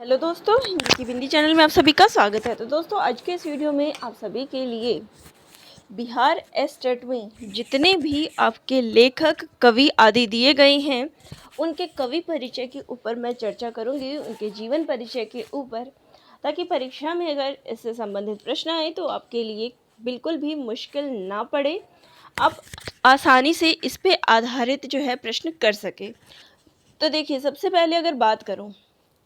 Hello दोस्तों, हिंदी की बिंदी channel में आप सभी का स्वागत है। तो दोस्तों, आज के इस वीडियो में आप सभी के लिए बिहार स्टेट में जितने भी आपके लेखक कवि आदि दिए गए हैं उनके कवि परिचय के ऊपर मैं चर्चा करूंगी, उनके जीवन परिचय के ऊपर, ताकि परीक्षा में अगर इससे संबंधित प्रश्न आए तो आपके लिए बिल्कुल भी मुश्किल ना पड़े, आप आसानी से इस पे आधारित जो है प्रश्न कर सके। तो देखिए, सबसे पहले अगर बात करूं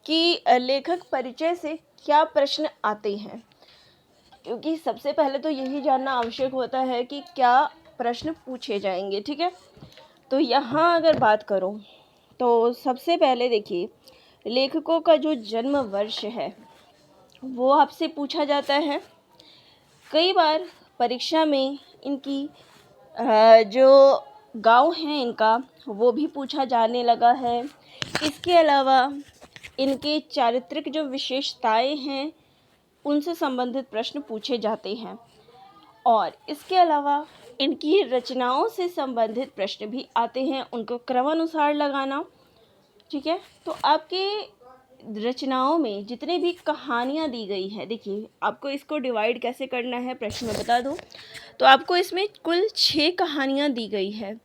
कि लेखक परिचय से क्या प्रश्न आते हैं, क्योंकि सबसे पहले तो यही जानना आवश्यक होता है कि क्या प्रश्न पूछे जाएंगे। ठीक है, तो यहाँ अगर बात करूँ तो सबसे पहले देखिए, लेखकों का जो जन्म वर्ष है वो आपसे पूछा जाता है। कई बार परीक्षा में इनकी जो गांव है इनका वो भी पूछा जाने लगा है। इसके अलावा इनके चारित्रिक जो विशेषताएं हैं उनसे संबंधित प्रश्न पूछे जाते हैं, और इसके अलावा इनकी रचनाओं से संबंधित प्रश्न भी आते हैं, उनको क्रमानुसार लगाना। ठीक है, तो आपके रचनाओं में जितने भी कहानियाँ दी गई हैं, देखिए आपको इसको डिवाइड कैसे करना है प्रश्न में बता दूं तो आपको इसमें कुल 6 कहानियाँ दी गई है।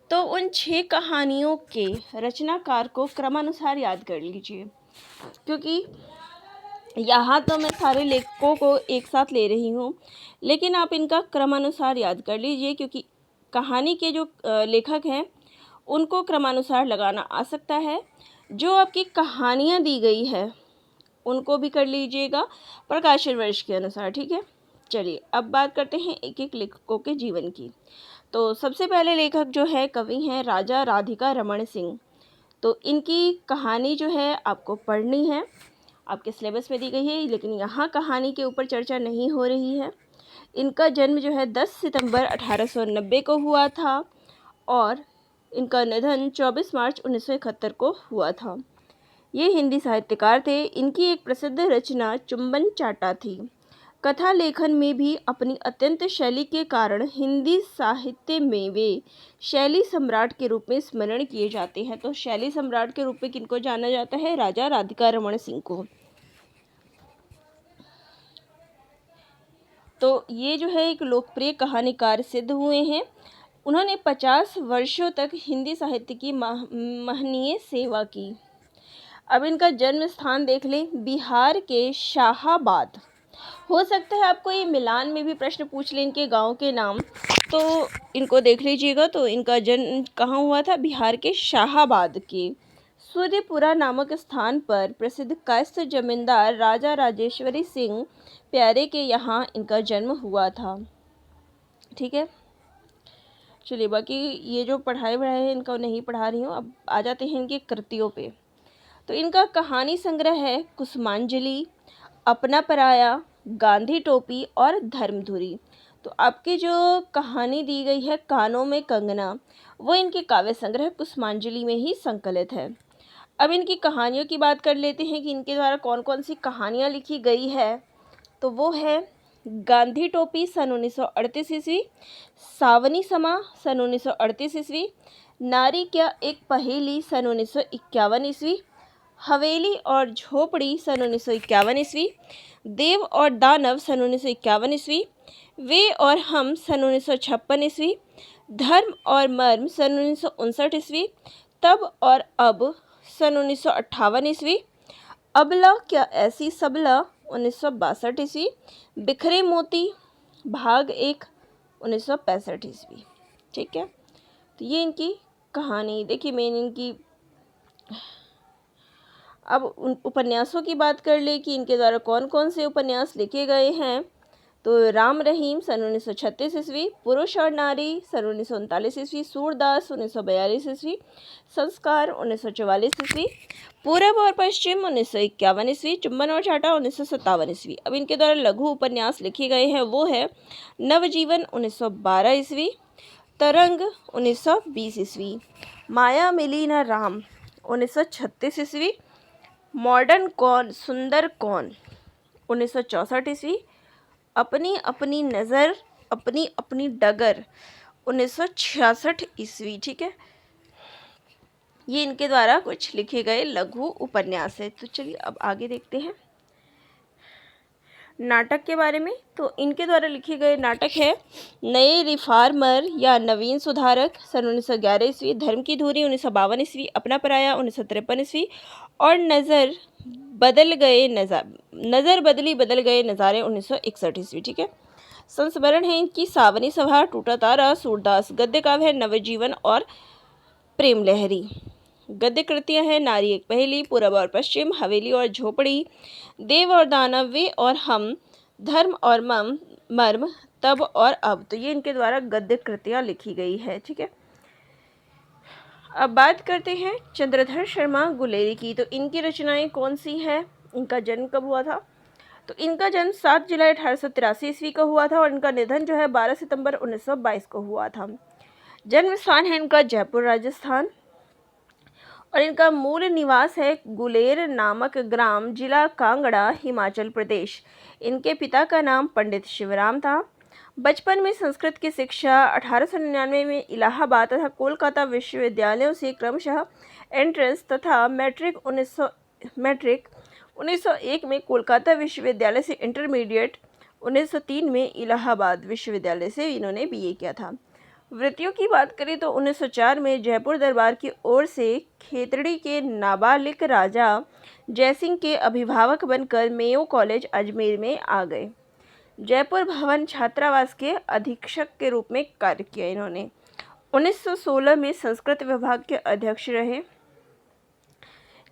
तो उन 6 कहानियों के रचनाकार को क्रमानुसार याद कर लीजिए, क्योंकि यहाँ तो मैं सारे लेखकों को एक साथ ले रही हूँ, लेकिन आप इनका क्रमानुसार याद कर लीजिए, क्योंकि कहानी के जो लेखक हैं उनको क्रमानुसार लगाना आ सकता है। जो आपकी कहानियाँ दी गई है उनको भी कर लीजिएगा प्रकाशन वर्ष के अनुसार। ठीक है, चलिए अब बात करते हैं एक एक लेखकों के जीवन की। तो सबसे पहले लेखक जो है कवि हैं राजा राधिका रमण सिंह। तो इनकी कहानी जो है आपको पढ़नी है, आपके सिलेबस में दी गई है, लेकिन यहाँ कहानी के ऊपर चर्चा नहीं हो रही है। इनका जन्म जो है 10 सितंबर 1890 को हुआ था और इनका निधन 24 मार्च 1971 को हुआ था। ये हिंदी साहित्यकार थे। इनकी एक प्रसिद्ध रचना चुंबन चाटा थी। कथा लेखन में भी अपनी अत्यंत शैली के कारण हिंदी साहित्य में वे शैली सम्राट के रूप में स्मरण किए जाते हैं। तो शैली सम्राट के रूप में किनको जाना जाता है? राजा राधिका रमण सिंह को। तो ये जो है एक लोकप्रिय कहानीकार सिद्ध हुए हैं। उन्होंने 50 वर्षों तक हिंदी साहित्य की महनीय सेवा की। अब इनका जन्म स्थान देख लें, बिहार के शाहाबाद। हो सकता है आपको ये मिलान में भी प्रश्न पूछ लें इनके गांव के नाम, तो इनको देख लीजिएगा। तो इनका जन्म कहाँ हुआ था? बिहार के शाहाबाद के सूर्यपुरा नामक स्थान पर प्रसिद्ध कायस्थ जमींदार राजा राजेश्वरी सिंह प्यारे के यहाँ इनका जन्म हुआ था। ठीक है, चलिए बाकी ये जो पढ़ाई है इनका नहीं पढ़ा रही हूँ। अब आ जाते हैं इनकी कृतियों पे। तो इनका कहानी संग्रह है कुसुमांजलि, अपना पराया, गांधी टोपी और धर्मधुरी। तो आपकी जो कहानी दी गई है कानों में कंगना, वो इनके काव्य संग्रह कुसुमांजलि में ही संकलित है। अब इनकी कहानियों की बात कर लेते हैं कि इनके द्वारा कौन कौन सी कहानियाँ लिखी गई है। तो वो है गांधी टोपी सन 1938 ईस्वी, सावनी समा सन 1938 ईस्वी, नारी क्या एक पहेली सन 1951 ईस्वी, हवेली और झोपड़ी सन 1951 ईस्वी, देव और दानव सन 1951 ईस्वी, वे और हम सन 1956 ईस्वी, धर्म और मर्म सन 1959 ईस्वी, तब और अब सन 1958 ईस्वी, अबला क्या ऐसी सबला 1962 ईस्वी, बिखरे मोती भाग 1 1965 ईस्वी। ठीक है, तो ये इनकी कहानी। देखिए मेन इनकी अब उन उपन्यासों की बात कर ले कि इनके द्वारा कौन कौन से उपन्यास लिखे गए हैं। तो राम रहीम सन 1936 ईस्वी, पुरुष और नारी सन 1939 ईस्वी, सूरदास 1942 ईस्वी, संस्कार 1944 ईस्वी, पूरब और पश्चिम 1951 ईस्वी, चुंबन और चाटा 1957 ईस्वी। अब इनके द्वारा लघु उपन्यास लिखे गए हैं वो है नवजीवन 1912 ईस्वी, तरंग 1920 ईस्वी, माया मिली न राम 1936 ईस्वी, मॉडर्न कौन सुंदर कौन 1964 ईस्वी, अपनी अपनी नज़र अपनी अपनी डगर 1966 ईस्वी। ठीक है, ये इनके द्वारा कुछ लिखे गए लघु उपन्यास है। तो चलिए अब आगे देखते हैं नाटक के बारे में। तो इनके द्वारा लिखे गए नाटक है नए रिफार्मर या नवीन सुधारक सन 1911 ईस्वी, धर्म की धुरी 1952 ईस्वी, अपना पराया 1953 ईस्वी और नज़र बदली बदल गए नज़ारे 1961 ईस्वी। ठीक है। संस्मरण है इनकी सावनी सभा, टूटा तारा, सूरदास, गद्य काव्य है नवजीवन और प्रेम लहरी। गद्य कृतियाँ हैं नारी एक पहेली, पूरब और पश्चिम, हवेली और झोपड़ी, देव और दानव, वे और हम, धर्म और मर्म, तब और अब। तो ये इनके द्वारा गद्य कृतियाँ लिखी गई है। ठीक है। अब बात करते हैं चंद्रधर शर्मा गुलेरी की। तो इनकी रचनाएं कौन सी है, इनका जन्म कब हुआ था? तो इनका जन्म 7 जुलाई 1883 ईस्वी को हुआ था और इनका निधन जो है 12 सितंबर 1922 को हुआ था। जन्म स्थान है इनका जयपुर राजस्थान और इनका मूल निवास है गुलेर नामक ग्राम, जिला कांगड़ा, हिमाचल प्रदेश। इनके पिता का नाम पंडित शिवराम था। बचपन में संस्कृत की शिक्षा 1899 में इलाहाबाद तथा कोलकाता विश्वविद्यालयों से क्रमशः एंट्रेंस तथा मैट्रिक 1901 में कोलकाता विश्वविद्यालय से इंटरमीडिएट, 1903 में इलाहाबाद विश्वविद्यालय से इन्होंने बीए किया था। वृत्तियों की बात करें तो 1904 में जयपुर दरबार की ओर से खेतड़ी के नाबालिग राजा जयसिंह के अभिभावक बनकर मेयो कॉलेज अजमेर में आ गए। जयपुर भवन छात्रावास के अधीक्षक के रूप में कार्य किया इन्होंने। 1916 में संस्कृत विभाग के अध्यक्ष रहे।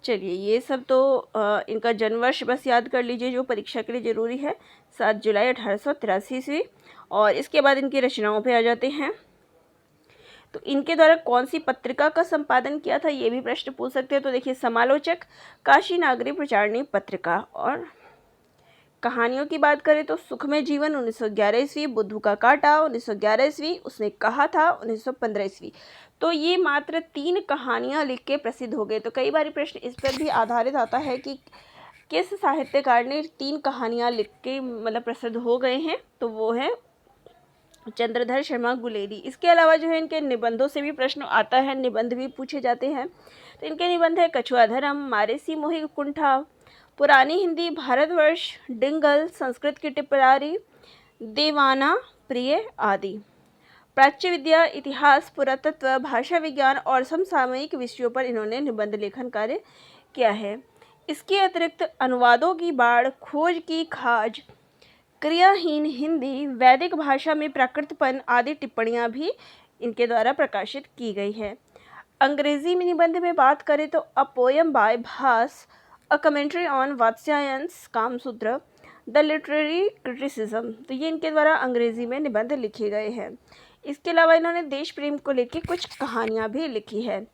चलिए ये सब तो इनका जन्म वर्ष बस याद कर लीजिए जो परीक्षा के लिए ज़रूरी है, 7 जुलाई 1883 ईस्वी। और इसके बाद इनकी रचनाओं पे आ जाते हैं। तो इनके द्वारा कौन सी पत्रिका का संपादन किया था, ये भी प्रश्न पूछ सकते हैं। तो देखिए समालोचक, काशी नागरी प्रचारणी पत्रिका। और कहानियों की बात करें तो सुखमय जीवन 1911 ईस्वी, बुद्धू का कांटा 1911 ईस्वी, उसने कहा था 1915 ईस्वी। तो ये मात्र 3 कहानियाँ लिख के प्रसिद्ध हो गए। तो कई बार प्रश्न इस पर भी आधारित आता है कि किस साहित्यकार ने 3 कहानियाँ लिख के मतलब प्रसिद्ध हो गए हैं, तो वो है चंद्रधर शर्मा गुलेरी। इसके अलावा जो है इनके निबंधों से भी प्रश्न आता है, निबंध भी पूछे जाते हैं। तो इनके निबंध है कछुआ धर्म, मारेसी मोहि कुंठा, पुरानी हिंदी, भारतवर्ष, डिंगल, संस्कृत की टिप्पणी, देवाना प्रिय आदि। प्राच्य विद्या, इतिहास, पुरातत्व, भाषा विज्ञान और समसामयिक विषयों पर इन्होंने निबंध लेखन कार्य किया है। इसके अतिरिक्त अनुवादों की बाढ़, खोज की खाज, क्रियाहीन हिंदी, वैदिक भाषा में प्राकृतपन आदि टिप्पणियाँ भी इनके द्वारा प्रकाशित की गई है। अंग्रेजी में निबंध में बात करें तो a poem by Bhasa, a commentary on Vatsyayan's Kamasutra, the literary criticism. तो ये इनके द्वारा अंग्रेजी में निबंध लिखे गए हैं। इसके अलावा इन्होंने देश प्रेम को लेकर कुछ कहानियाँ भी लिखी है।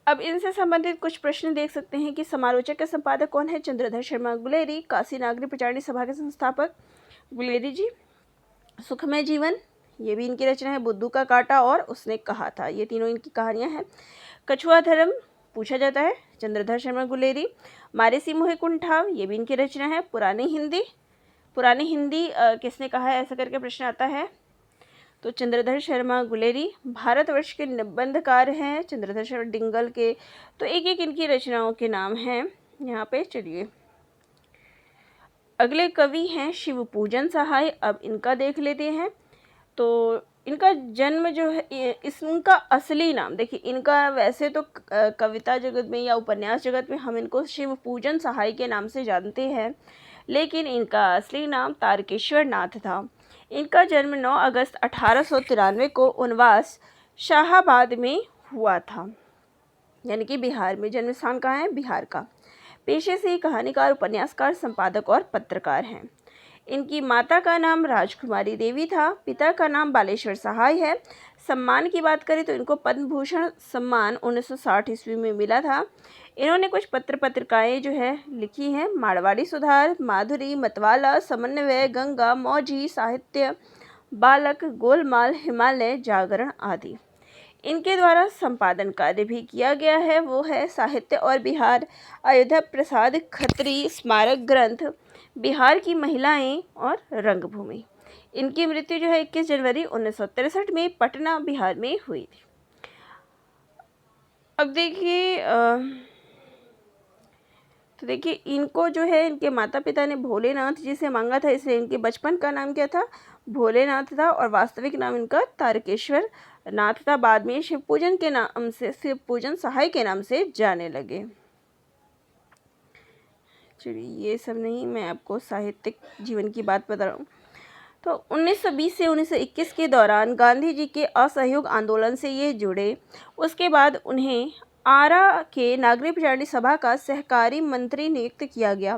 अब इनसे संबंधित कुछ प्रश्न देख सकते हैं कि समालोचक के संपादक कौन है? चंद्रधर शर्मा गुलेरी। काशी नागरी प्रचारणी सभा के संस्थापक गुलेरी जी। सुखमय जीवन, ये भी इनकी रचना है। बुद्धू का कांटा और उसने कहा था, ये तीनों इनकी कहानियां हैं। कछुआ धर्म पूछा जाता है, चंद्रधर शर्मा गुलेरी। मारेसी मोहि कुंठा, ये भी इनकी रचना है। पुरानी हिंदी किसने कहा है, ऐसा करके प्रश्न आता है, तो चंद्रधर शर्मा गुलेरी। भारतवर्ष के निबंधकार हैं चंद्रधर शर्मा डिंगल के। तो एक एक इनकी रचनाओं के नाम हैं यहाँ पे। चलिए अगले कवि हैं शिव पूजन सहाय। अब इनका देख लेते हैं। तो इनका जन्म जो है, इनका असली नाम देखिए, इनका वैसे तो कविता जगत में या उपन्यास जगत में हम इनको शिव पूजन सहाय के नाम से जानते हैं, लेकिन इनका असली नाम तारकेश्वर नाथ था। इनका जन्म 9 अगस्त 1893 को उनवास शाहाबाद में हुआ था, यानी कि बिहार में। जन्म स्थान कहाँ है? बिहार का। पेशे से ही कहानीकार, उपन्यासकार, संपादक और पत्रकार हैं। इनकी माता का नाम राजकुमारी देवी था, पिता का नाम बालेश्वर सहाय है। सम्मान की बात करें तो इनको पद्म भूषण सम्मान 1960 ईस्वी में मिला था। इन्होंने कुछ पत्रिकाएं जो है लिखी हैं, मारवाड़ी सुधार, माधुरी, मतवाला, समन्वय, गंगा, मौजी, साहित्य, बालक, गोलमाल, हिमालय, जागरण आदि। इनके द्वारा संपादन कार्य भी किया गया है, वो है साहित्य और बिहार, अयोध्या प्रसाद खत्री स्मारक ग्रंथ, बिहार की महिलाएं और रंगभूमि। इनकी मृत्यु जो है 21 जनवरी 1963 में पटना बिहार में हुई थी। अब देखिए तो देखिए इनको जो है इनके माता पिता ने भोलेनाथ जी से मांगा था, इसलिए इनके बचपन का नाम क्या था, भोलेनाथ था, और वास्तविक नाम इनका तारकेश्वर नाथ था। बाद में शिव पूजन के नाम से, शिव पूजन सहाय के नाम से जाने लगे। चलिए ये सब नहीं, मैं आपको साहित्यिक जीवन की बात बता रहा हूँ। तो 1920 से 1921 के दौरान गांधी जी के असहयोग आंदोलन से ये जुड़े। उसके बाद उन्हें आरा के नागरिक प्रचारणी सभा का सहकारी मंत्री नियुक्त किया गया।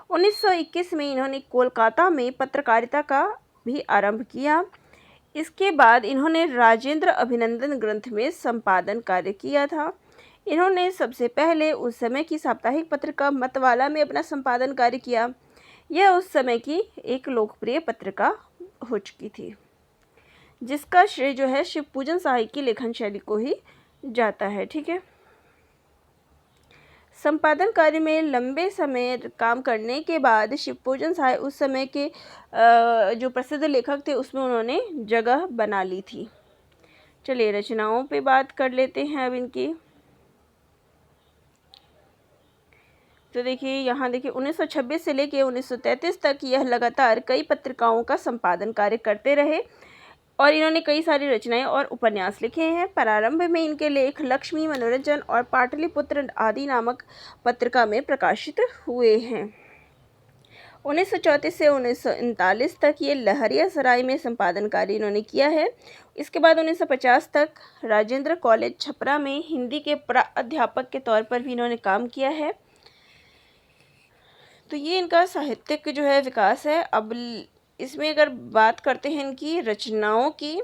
1921 में इन्होंने कोलकाता में पत्रकारिता का भी आरंभ किया। इसके बाद इन्होंने राजेंद्र अभिनंदन ग्रंथ में संपादन कार्य किया था। इन्होंने सबसे पहले उस समय की साप्ताहिक पत्रिका मतवाला में अपना संपादन कार्य किया। यह उस समय की एक लोकप्रिय पत्रिका हो चुकी थी, जिसका श्रेय जो है शिव पूजन सहाय की लेखन शैली को ही जाता है। ठीक है, संपादन कार्य में लंबे समय काम करने के बाद शिव पूजन सहाय उस समय के जो प्रसिद्ध लेखक थे उसमें उन्होंने जगह बना ली थी। चलिए रचनाओं पे बात कर लेते हैं अब इनकी। तो देखिए यहाँ देखिए 1926 से लेके 1933 तक यह लगातार कई पत्रिकाओं का संपादन कार्य करते रहे और इन्होंने कई सारी रचनाएं और उपन्यास लिखे हैं। प्रारंभ में इनके लेख लक्ष्मी, मनोरंजन और पाटलिपुत्र आदि नामक पत्रिका में प्रकाशित हुए हैं। 1934 से 1939 तक ये लहरियासराय में संपादन कार्य इन्होंने किया है। इसके बाद 1950 तक राजेंद्र कॉलेज छपरा में हिंदी के प्राध्यापक के तौर पर भी इन्होंने काम किया है। तो ये इनका साहित्यिक जो है विकास है। अब इसमें अगर बात करते हैं इनकी रचनाओं की,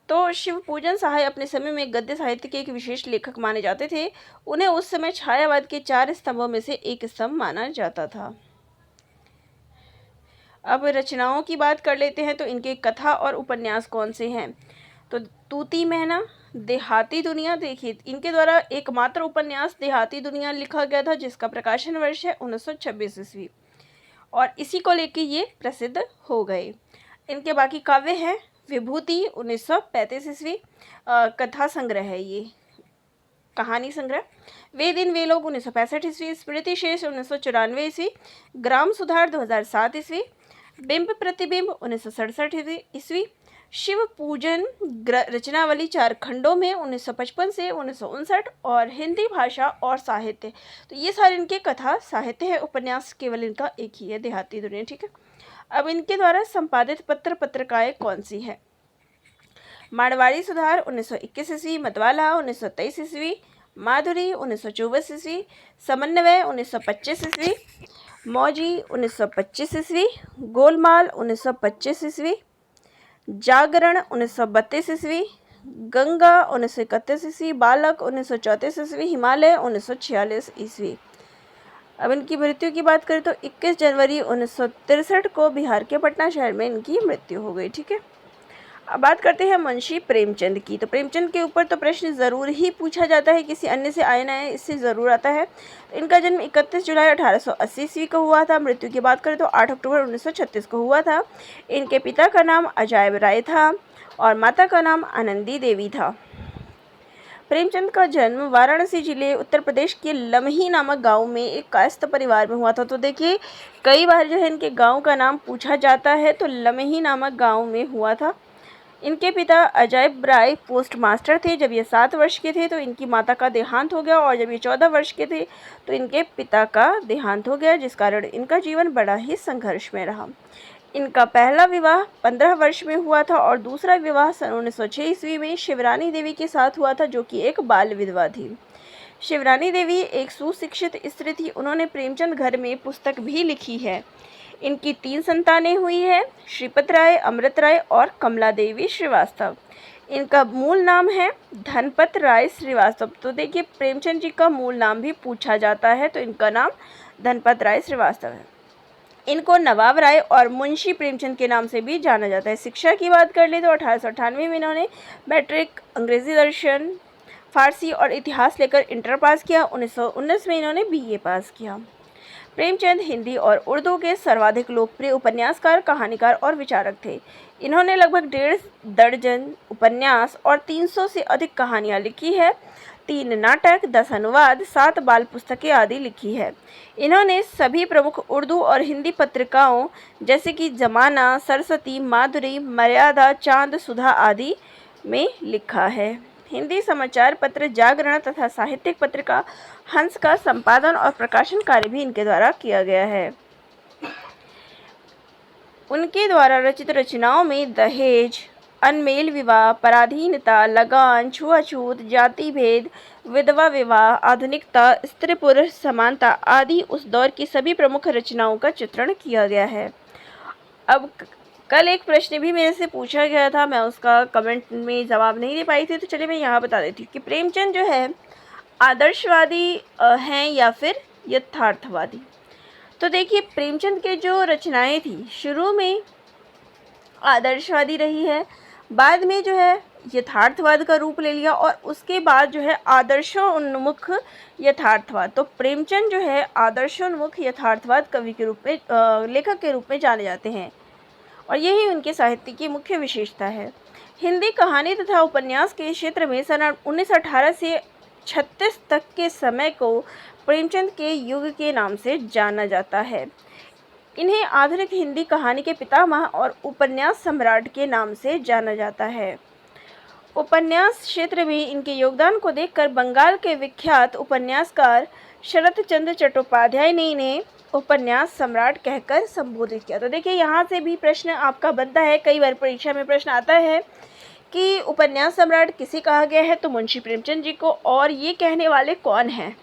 तो शिव पूजन सहाय अपने समय में गद्य साहित्य के एक विशेष लेखक माने जाते थे। उन्हें उस समय छायावाद के 4 स्तंभों में से एक स्तंभ माना जाता था। अब रचनाओं की बात कर लेते हैं, तो इनके कथा और उपन्यास कौन से हैं। तो तूती मैना, देहाती दुनिया, देखिए इनके द्वारा एकमात्र उपन्यास देहाती दुनिया लिखा गया था, जिसका प्रकाशन वर्ष है 1926 ईस्वी, और इसी को लेके ये प्रसिद्ध हो गए। इनके बाकी काव्य हैं विभूति 1935 ईस्वी, कथा संग्रह है ये, कहानी संग्रह। वे दिन वे लोग 1965 ईस्वी, स्मृति शेष 1994 ईस्वी, ग्राम सुधार 2007 ईस्वी, बिंब प्रतिबिंब 1967 ईस्वी, शिव पूजन रचनावली 4 खंडों में 1955 से 1959, और हिंदी भाषा और साहित्य। तो ये सारे इनके कथा साहित्य है। उपन्यास केवल इनका एक ही है, देहाती दुनिया। ठीक है, अब इनके द्वारा संपादित पत्रिकाएं कौन सी है। मारवाड़ी सुधार 1921 ईस्वी, मतवाला 1923 ईस्वी, माधुरी 1924 ईस्वी, समन्वय 1925 ईस्वी, मौजी 1925 ईस्वी, गोलमाल 1925 ईस्वी, जागरण 1932 ईस्वी, गंगा 1931 ईस्वी, बालक 1934 ईस्वी, हिमालय 1946 ईस्वी। अब इनकी मृत्यु की बात करें तो 21 जनवरी 1963 को बिहार के पटना शहर में इनकी मृत्यु हो गई। ठीक है, अब बात करते हैं मुंशी प्रेमचंद की। तो प्रेमचंद के ऊपर तो प्रश्न ज़रूर ही पूछा जाता है, किसी अन्य से आए ना आए, इससे ज़रूर आता है। इनका जन्म 31 जुलाई 1880 ईस्वी को हुआ था। मृत्यु की बात करें तो 8 अक्टूबर 1936 को हुआ था। इनके पिता का नाम अजायब राय था और माता का नाम आनंदी देवी था। प्रेमचंद का जन्म वाराणसी जिले उत्तर प्रदेश के लमही नामक गांव में एक कायस्थ परिवार में हुआ था। तो देखिए कई बार जो है इनके गांव का नाम पूछा जाता है, तो लमही नामक गांव में हुआ था। इनके पिता अजायब राय पोस्ट मास्टर थे। जब ये 7 वर्ष के थे तो इनकी माता का देहांत हो गया, और जब ये 14 वर्ष के थे तो इनके पिता का देहांत हो गया, जिस कारण इनका जीवन बड़ा ही संघर्ष में रहा। इनका पहला विवाह 15 वर्ष में हुआ था और दूसरा विवाह सन 1906 ईस्वी में शिवरानी देवी के साथ हुआ था, जो कि एक बाल विधवा थी। शिवरानी देवी एक सुशिक्षित स्त्री थी। उन्होंने प्रेमचंद घर में पुस्तक भी लिखी है। इनकी 3 संतानें हुई है, श्रीपत राय, अमृत राय और कमला देवी श्रीवास्तव। इनका मूल नाम है धनपत राय श्रीवास्तव। तो देखिए प्रेमचंद जी का मूल नाम भी पूछा जाता है, तो इनका नाम धनपत राय श्रीवास्तव है। इनको नवाब राय और मुंशी प्रेमचंद के नाम से भी जाना जाता है। शिक्षा की बात कर ले तो 1898 में इन्होंने मैट्रिक, अंग्रेजी दर्शन, फारसी और इतिहास लेकर इंटर पास किया। 1919 में इन्होंने बीए पास किया। प्रेमचंद हिंदी और उर्दू के सर्वाधिक लोकप्रिय उपन्यासकार, कहानीकार और विचारक थे। इन्होंने लगभग 1.5 दर्जन उपन्यास और 300 से अधिक कहानियाँ लिखी है। 3 नाटक, 10 अनुवाद, 7 बाल पुस्तकें आदि लिखी है। इन्होंने सभी प्रमुख उर्दू और हिंदी पत्रिकाओं जैसे कि ज़माना, सरस्वती, माधुरी, मर्यादा, चांद, सुधा आदि में लिखा है। हिंदी समाचार पत्र जागरण तथा साहित्यिक पत्रिका हंस का संपादन और प्रकाशन कार्य भी इनके द्वारा किया गया है। उनके द्वारा रचित रचनाओं में दहेज, अनमेल विवाह, पराधीनता, लगान, छुआछूत, जाति भेद, विधवा विवाह, आधुनिकता, स्त्री पुरुष समानता आदि उस दौर की सभी प्रमुख रचनाओं का चित्रण किया गया है। अब कल एक प्रश्न भी मेरे से पूछा गया था, मैं उसका कमेंट में जवाब नहीं दे पाई थी, तो चलिए मैं यहाँ बता देती हूँ कि प्रेमचंद जो है आदर्शवादी हैं या फिर यथार्थवादी। तो देखिए प्रेमचंद के जो रचनाएं थी शुरू में आदर्शवादी रही है, बाद में जो है यथार्थवाद का रूप ले लिया और उसके बाद जो है आदर्शोन्मुख यथार्थवाद। तो प्रेमचंद जो है आदर्शोन्मुख यथार्थवाद कवि के रूप में लेखक के रूप में जाने जाते हैं और यही उनके साहित्य की मुख्य विशेषता है। हिंदी कहानी तथा उपन्यास के क्षेत्र में सन 1918 से 36 तक के समय को प्रेमचंद के युग के नाम से जाना जाता है। इन्हें आधुनिक हिंदी कहानी के पितामह और उपन्यास सम्राट के नाम से जाना जाता है। उपन्यास क्षेत्र में इनके योगदान को देखकर बंगाल के विख्यात उपन्यासकार शरत चंद्र चट्टोपाध्याय ने इन्हें उपन्यास सम्राट कहकर संबोधित किया। तो देखिए यहाँ से भी प्रश्न आपका बनता है, कई बार परीक्षा में प्रश्न आता है कि उपन्यास सम्राट किसे कहा गया है, तो मुंशी प्रेमचंद जी को। और ये कहने वाले कौन हैं,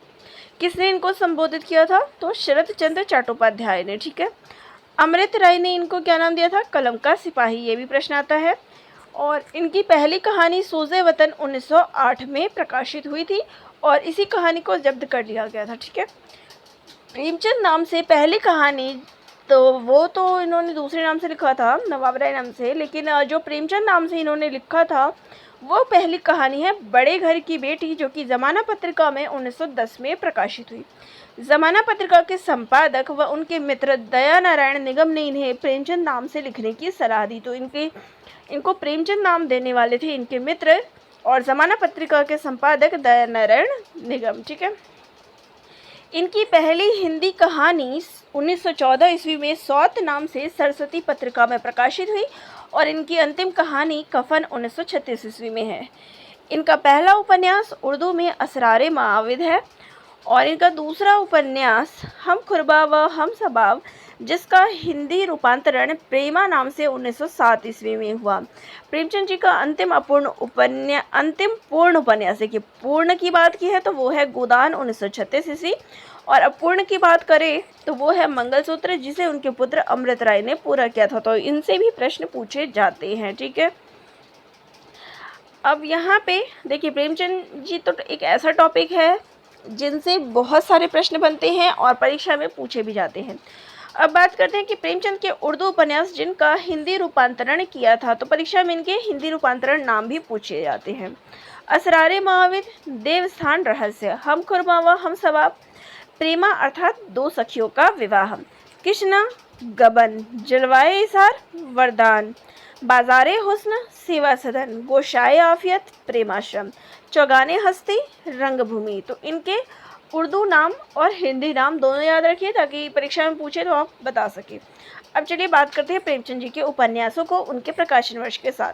किसने इनको संबोधित किया था, तो शरत चंद्र चट्टोपाध्याय ने। ठीक है, अमृत राय ने इनको क्या नाम दिया था, कलम का सिपाही, ये भी प्रश्न आता है। और इनकी पहली कहानी सोज़े वतन 1908 में प्रकाशित हुई थी और इसी कहानी को जब्त कर लिया गया था। ठीक है, प्रेमचंद नाम से पहली कहानी तो वो तो इन्होंने दूसरे नाम से लिखा था, नवाब राय नाम से, लेकिन जो प्रेमचंद नाम से इन्होंने लिखा था वो पहली कहानी है बड़े घर की बेटी, जो कि ज़माना पत्रिका में 1910 में प्रकाशित हुई। ज़माना पत्रिका के संपादक व उनके मित्र दया नारायण निगम ने इन्हें प्रेमचंद नाम से लिखने की सलाह दी। तो इनको प्रेमचंद नाम देने वाले थे इनके मित्र और ज़माना पत्रिका के संपादक दया नारायण निगम। ठीक है, इनकी पहली हिंदी कहानी 1914 ईस्वी में सौत नाम से सरस्वती पत्रिका में प्रकाशित हुई और इनकी अंतिम कहानी कफन 1936 ईस्वी में है। इनका पहला उपन्यास उर्दू में असरारे माविद है और इनका दूसरा उपन्यास हम खुरबा व हम सबाब, जिसका हिंदी रूपांतरण प्रेमा नाम से 1907 ईस्वी में हुआ। प्रेमचंद जी का अंतिम पूर्ण उपन्यास, देखिए पूर्ण की बात की है तो वो है गोदान 1936 ईस्वी और अपूर्ण की बात करें तो वो है मंगलसूत्र, जिसे उनके पुत्र अमृत राय ने पूरा किया था। तो इनसे भी प्रश्न पूछे जाते हैं। ठीक है, अब यहाँ पे देखिए प्रेमचंद जी तो एक ऐसा टॉपिक है जिनसे बहुत सारे प्रश्न बनते हैं और परीक्षा में पूछे भी जाते हैं। अब बात करते हैं कि प्रेमचंद के उर्दू उपन्यास जिनका हिंदी रूपांतरण किया था, तो परीक्षा में इनके हिंदी रूपांतरण नाम भी पूछे जाते हैं। असरारे माविद, देवस्थान रहस्य, हम खुरमा व हम सवाब, प्रेमा अर्थात दो सखियों का विवाह, कृष्णा, गबन, जलवाए इसार, वरदान, बाजारे हुस्न, सेवा सदन, गोशाए आफियत, प्रेमाश्रम, चौगाने हस्ती, रंगभूमि। तो इनके उर्दू नाम और हिंदी नाम दोनों याद रखिए ताकि परीक्षा में पूछे तो आप बता सकें। अब चलिए बात करते हैं प्रेमचंद जी के उपन्यासों को उनके प्रकाशन वर्ष के साथ।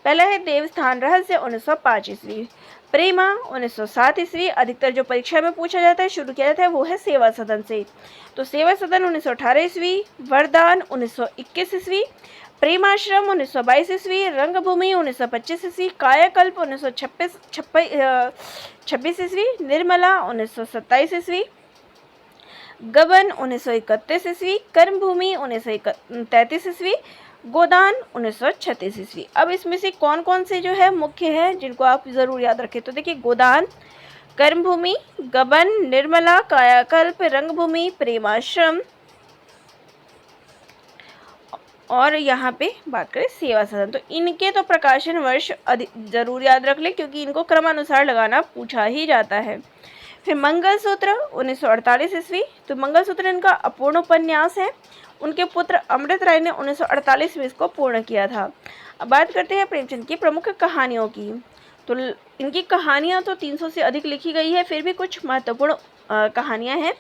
पहला है देवस्थान रहस्य 1905 ईस्वी, प्रेमा 1907 ईस्वी। अधिकतर जो परीक्षा में पूछा जाता है, शुरू किया जाता है, वो है सेवा सदन से। तो सेवा सदन 1918 ईस्वी, वरदान 1921 ईस्वी, प्रेमाश्रम 1922 ईस्वी, रंगभूमि 1925 ईस्वी, कायाकल्प 1926 ईस्वी, निर्मला 1927 ईस्वी, गबन 1931 ईस्वी, कर्मभूमि 1933 ईस्वी, गोदान 1936 ईस्वी। अब इसमें से कौन कौन से जो है मुख्य है जिनको आप ज़रूर याद रखें, तो देखिए गोदान, कर्मभूमि, गबन, निर्मला, कायाकल्प, रंगभूमि, प्रेमाश्रम और यहाँ पे बात करें सेवा सदन। तो इनके तो प्रकाशन वर्ष जरूर याद रख ले क्योंकि इनको क्रमानुसार लगाना पूछा ही जाता है। फिर मंगलसूत्र 1948 ईस्वी, तो मंगलसूत्र इनका अपूर्ण उपन्यास है। उनके पुत्र अमृत राय ने 1948 में इसको पूर्ण किया था। अब बात करते हैं प्रेमचंद की प्रमुख कहानियों की। तो इनकी कहानियाँ तो 300 से अधिक लिखी गई है, फिर भी कुछ महत्वपूर्ण कहानियाँ हैं।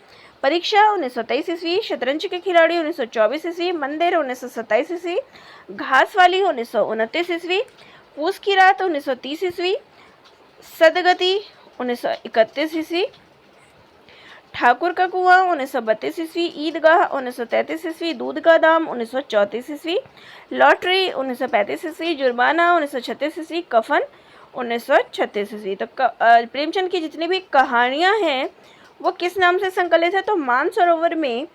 परीक्षा 1923 ईस्वी, शतरंज के खिलाड़ी 1924 ईस्वी, मंदिर 1927 ईस्वी, घास वाली 1929 ईस्वी, पूस की रात 1930 ईस्वी, सदगति 1931 ईस्वी, ठाकुर का कुआं 1932 ईस्वी, ईदगाह 1933 ईस्वी, दूध का दाम 1934 ईस्वी, लॉटरी 1935 ईस्वी, जुर्माना 1936 ईस्वी, कफन 1936 ईस्वी। तो प्रेमचंद की जितनी भी कहानियाँ हैं वो किस नाम से संकलित है? तो मानसरोवर में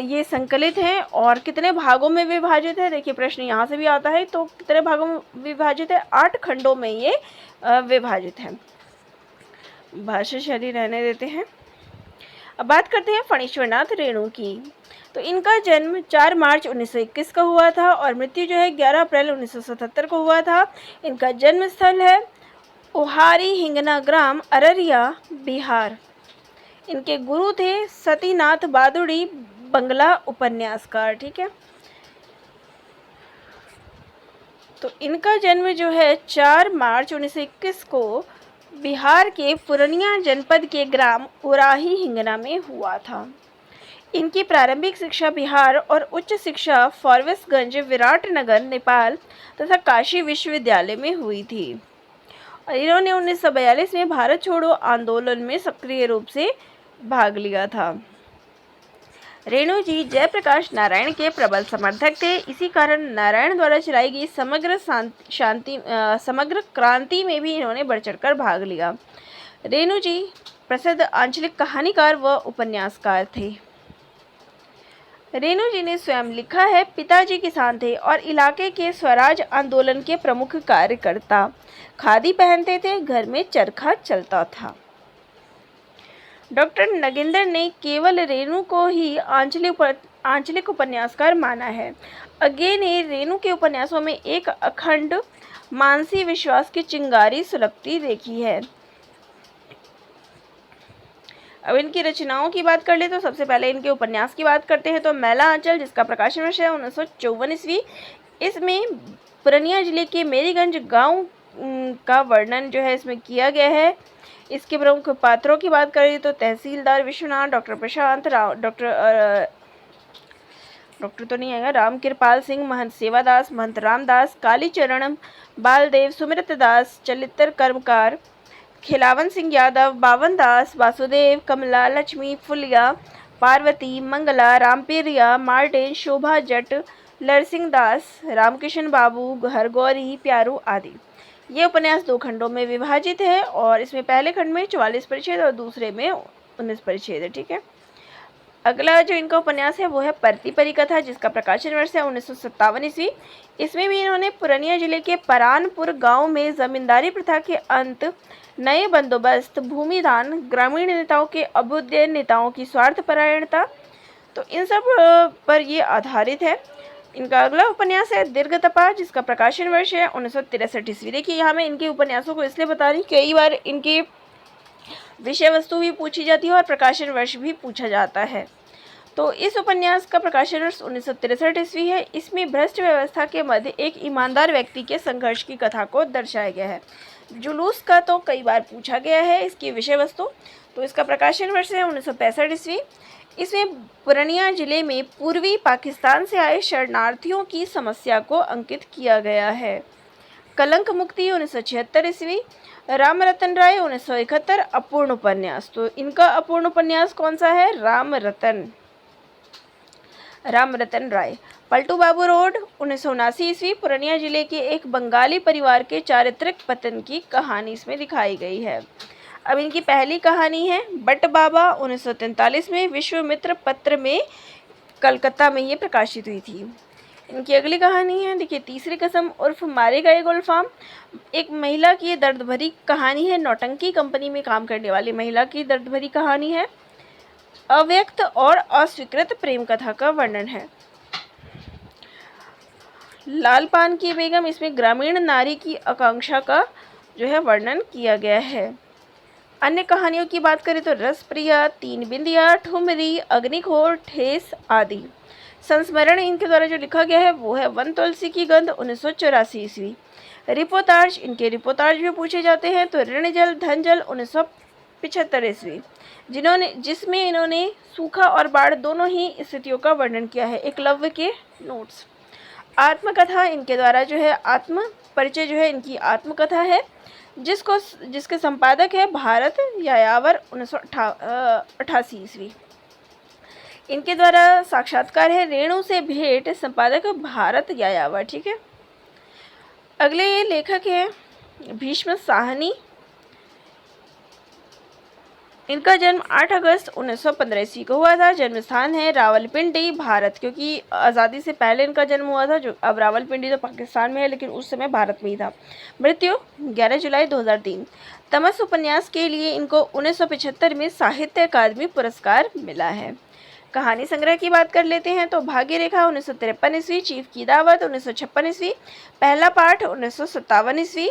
ये संकलित हैं। और कितने भागों में विभाजित है? देखिए प्रश्न यहाँ से भी आता है। तो कितने भागों में विभाजित है? 8 खंडों में ये विभाजित है। भाषा शैली रहने देते हैं। अब बात करते हैं फणीश्वरनाथ रेणु की। तो इनका जन्म 4 मार्च 1921 को हुआ था और मृत्यु जो है 11 अप्रैल 1977 को हुआ था। इनका जन्म स्थल है ओहारी हिंगना ग्राम, अररिया, बिहार। इनके गुरु थे सतीनाथ बादुड़ी, बंगला उपन्यासकार। ठीक है, तो इनका जन्म जो है 4 मार्च 1921 को बिहार के पूर्णिया जनपद के ग्राम उराही हिंगना में हुआ था। इनकी प्रारंभिक शिक्षा बिहार और उच्च शिक्षा फॉरबिसगंज, विराटनगर, नेपाल तथा काशी विश्वविद्यालय में हुई थी। और इन्होंने 1942 में भारत छोड़ो आंदोलन में सक्रिय रूप से भाग लिया था। रेणु जी जयप्रकाश नारायण के प्रबल समर्थक थे। इसी कारण नारायण द्वारा चलाई गई समग्र क्रांति में भी इन्होंने बढ़ चढ़कर भाग लिया। रेणु जी प्रसिद्ध आंचलिक कहानीकार व उपन्यासकार थे। रेणु जी ने स्वयं लिखा है, पिताजी किसान थे और इलाके के स्वराज आंदोलन के प्रमुख कार्यकर्ता। खादी पहनते थे, घर में चरखा चलता था। डॉक्टर नगेंद्र ने केवल रेणु को ही आंचलिक उपन्यासकार माना है। अज्ञे ने रेणु के उपन्यासों में एक अखंड मानसी विश्वास की चिंगारी सुलगती देखी है। अब इनकी रचनाओं की बात कर ले तो सबसे पहले इनके उपन्यास की बात करते हैं। तो मैला आंचल, जिसका प्रकाशन वर्ष है 1954 ईस्वी। इसमें पूर्णिया जिले के मेरीगंज गांव का वर्णन जो है इसमें किया गया है। इसके प्रमुख पात्रों की बात करें तो तहसीलदार विश्वनाथ, डॉक्टर प्रशांत, डॉक्टर तो नहीं आएगा, राम कृपाल सिंह, महंत सेवादास, महंत रामदास, कालीचरण, बालदेव, सुमिरत दास, चलित्र कर्मकार, खिलावन सिंह यादव, बावन दास, वासुदेव, कमला, लक्ष्मी, फुलिया, पार्वती, मंगला, रामपेरिया, मार्टिन, शोभा जट, लरसिंह दास, रामकिशन बाबू, हरगौरी, प्यारू आदि। ये उपन्यास 2 खंडों में विभाजित है और इसमें पहले खंड में 44 परिच्छेद और दूसरे में 19 परिच्छेद है। ठीक है, अगला जो इनका उपन्यास है वो है परती परिकथा, जिसका प्रकाशन वर्ष है 1957 ईस्वी। इसमें भी इन्होंने पूर्णिया जिले के परानपुर गांव में जमींदारी प्रथा के अंत, नए बंदोबस्त, भूमिदान, ग्रामीण नेताओं के अभ्युदय, नेताओं की स्वार्थपरायणता, तो इन सब पर ये आधारित है। इनका अगला उपन्यास है दीर्घतपा, जिसका प्रकाशन वर्ष है 1963 ईस्वी। देखिए यहाँ मैं इनके उपन्यासों को इसलिए बता रही, कई बार इनकी विषय वस्तु भी पूछी जाती है और प्रकाशन वर्ष भी पूछा जाता है। तो इस उपन्यास का प्रकाशन वर्ष 1963 ईस्वी है। इसमें भ्रष्ट व्यवस्था के मध्य एक ईमानदार व्यक्ति के संघर्ष की कथा को दर्शाया गया है। जुलूस का तो कई बार पूछा गया है इसकी विषय वस्तु। तो इसका प्रकाशन वर्ष है 1965 ईस्वी। इसमें पूर्णिया जिले में पूर्वी पाकिस्तान से आए शरणार्थियों की समस्या को अंकित किया गया है। कलंक मुक्ति 1976 ईस्वी। राम रतन राय 1971 अपूर्ण उपन्यास। तो इनका अपूर्ण उपन्यास कौन सा है? राम रतन राय। पलटू बाबू रोड 1979 ईस्वी। पूर्णिया जिले के एक बंगाली परिवार के चारित्रिक पतन की कहानी इसमें दिखाई गई है। अब इनकी पहली कहानी है बट बाबा, 1943 में विश्वामित्र पत्र में कलकत्ता में ये प्रकाशित हुई थी। इनकी अगली कहानी है, देखिए, तीसरी कसम उर्फ मारे गए गुलफाम। एक महिला की दर्द भरी कहानी है, नौटंकी कंपनी में काम करने वाली महिला की दर्द भरी कहानी है। अव्यक्त और अस्वीकृत प्रेम कथा का वर्णन है। लाल पान की बेगम, इसमें ग्रामीण नारी की आकांक्षा का जो है वर्णन किया गया है। अन्य कहानियों की बात करें तो रसप्रिया, तीन बिंदिया, ठुमरी, अग्निखोर, ठेस आदि। संस्मरण इनके द्वारा जो लिखा गया है वो है वन तुलसी की गंध 1984 ईस्वी। रिपोर्ताज, इनके रिपोर्ताज भी पूछे जाते हैं तो ऋण जल धन जल 1975 ईस्वी, जिसमें इन्होंने सूखा और बाढ़ दोनों ही स्थितियों का वर्णन किया है। एकलव्य के नोट्स। आत्मकथा, इनके द्वारा जो है आत्म परिचय जो है इनकी आत्मकथा है, जिसके संपादक है भारत यायावर 1988 ईस्वी। इनके द्वारा साक्षात्कार है रेणु से भेंट, संपादक भारत यायावर। ठीक है, अगले लेखक है भीष्म साहनी। इनका जन्म 8 अगस्त 1915 ईस्वी को हुआ था। जन्म स्थान है रावलपिंडी, भारत, क्योंकि आज़ादी से पहले इनका जन्म हुआ था, जो अब रावलपिंडी तो पाकिस्तान में है लेकिन उस समय भारत में ही था। मृत्यु 11 जुलाई 2003। तमस उपन्यास के लिए इनको 1975 में साहित्य अकादमी पुरस्कार मिला है। कहानी संग्रह की बात कर लेते हैं तो भाग्य रेखा 1953 ईस्वी, चीफ की दावत 1956 ईस्वी, पहला पाठ 1957 ईस्वी,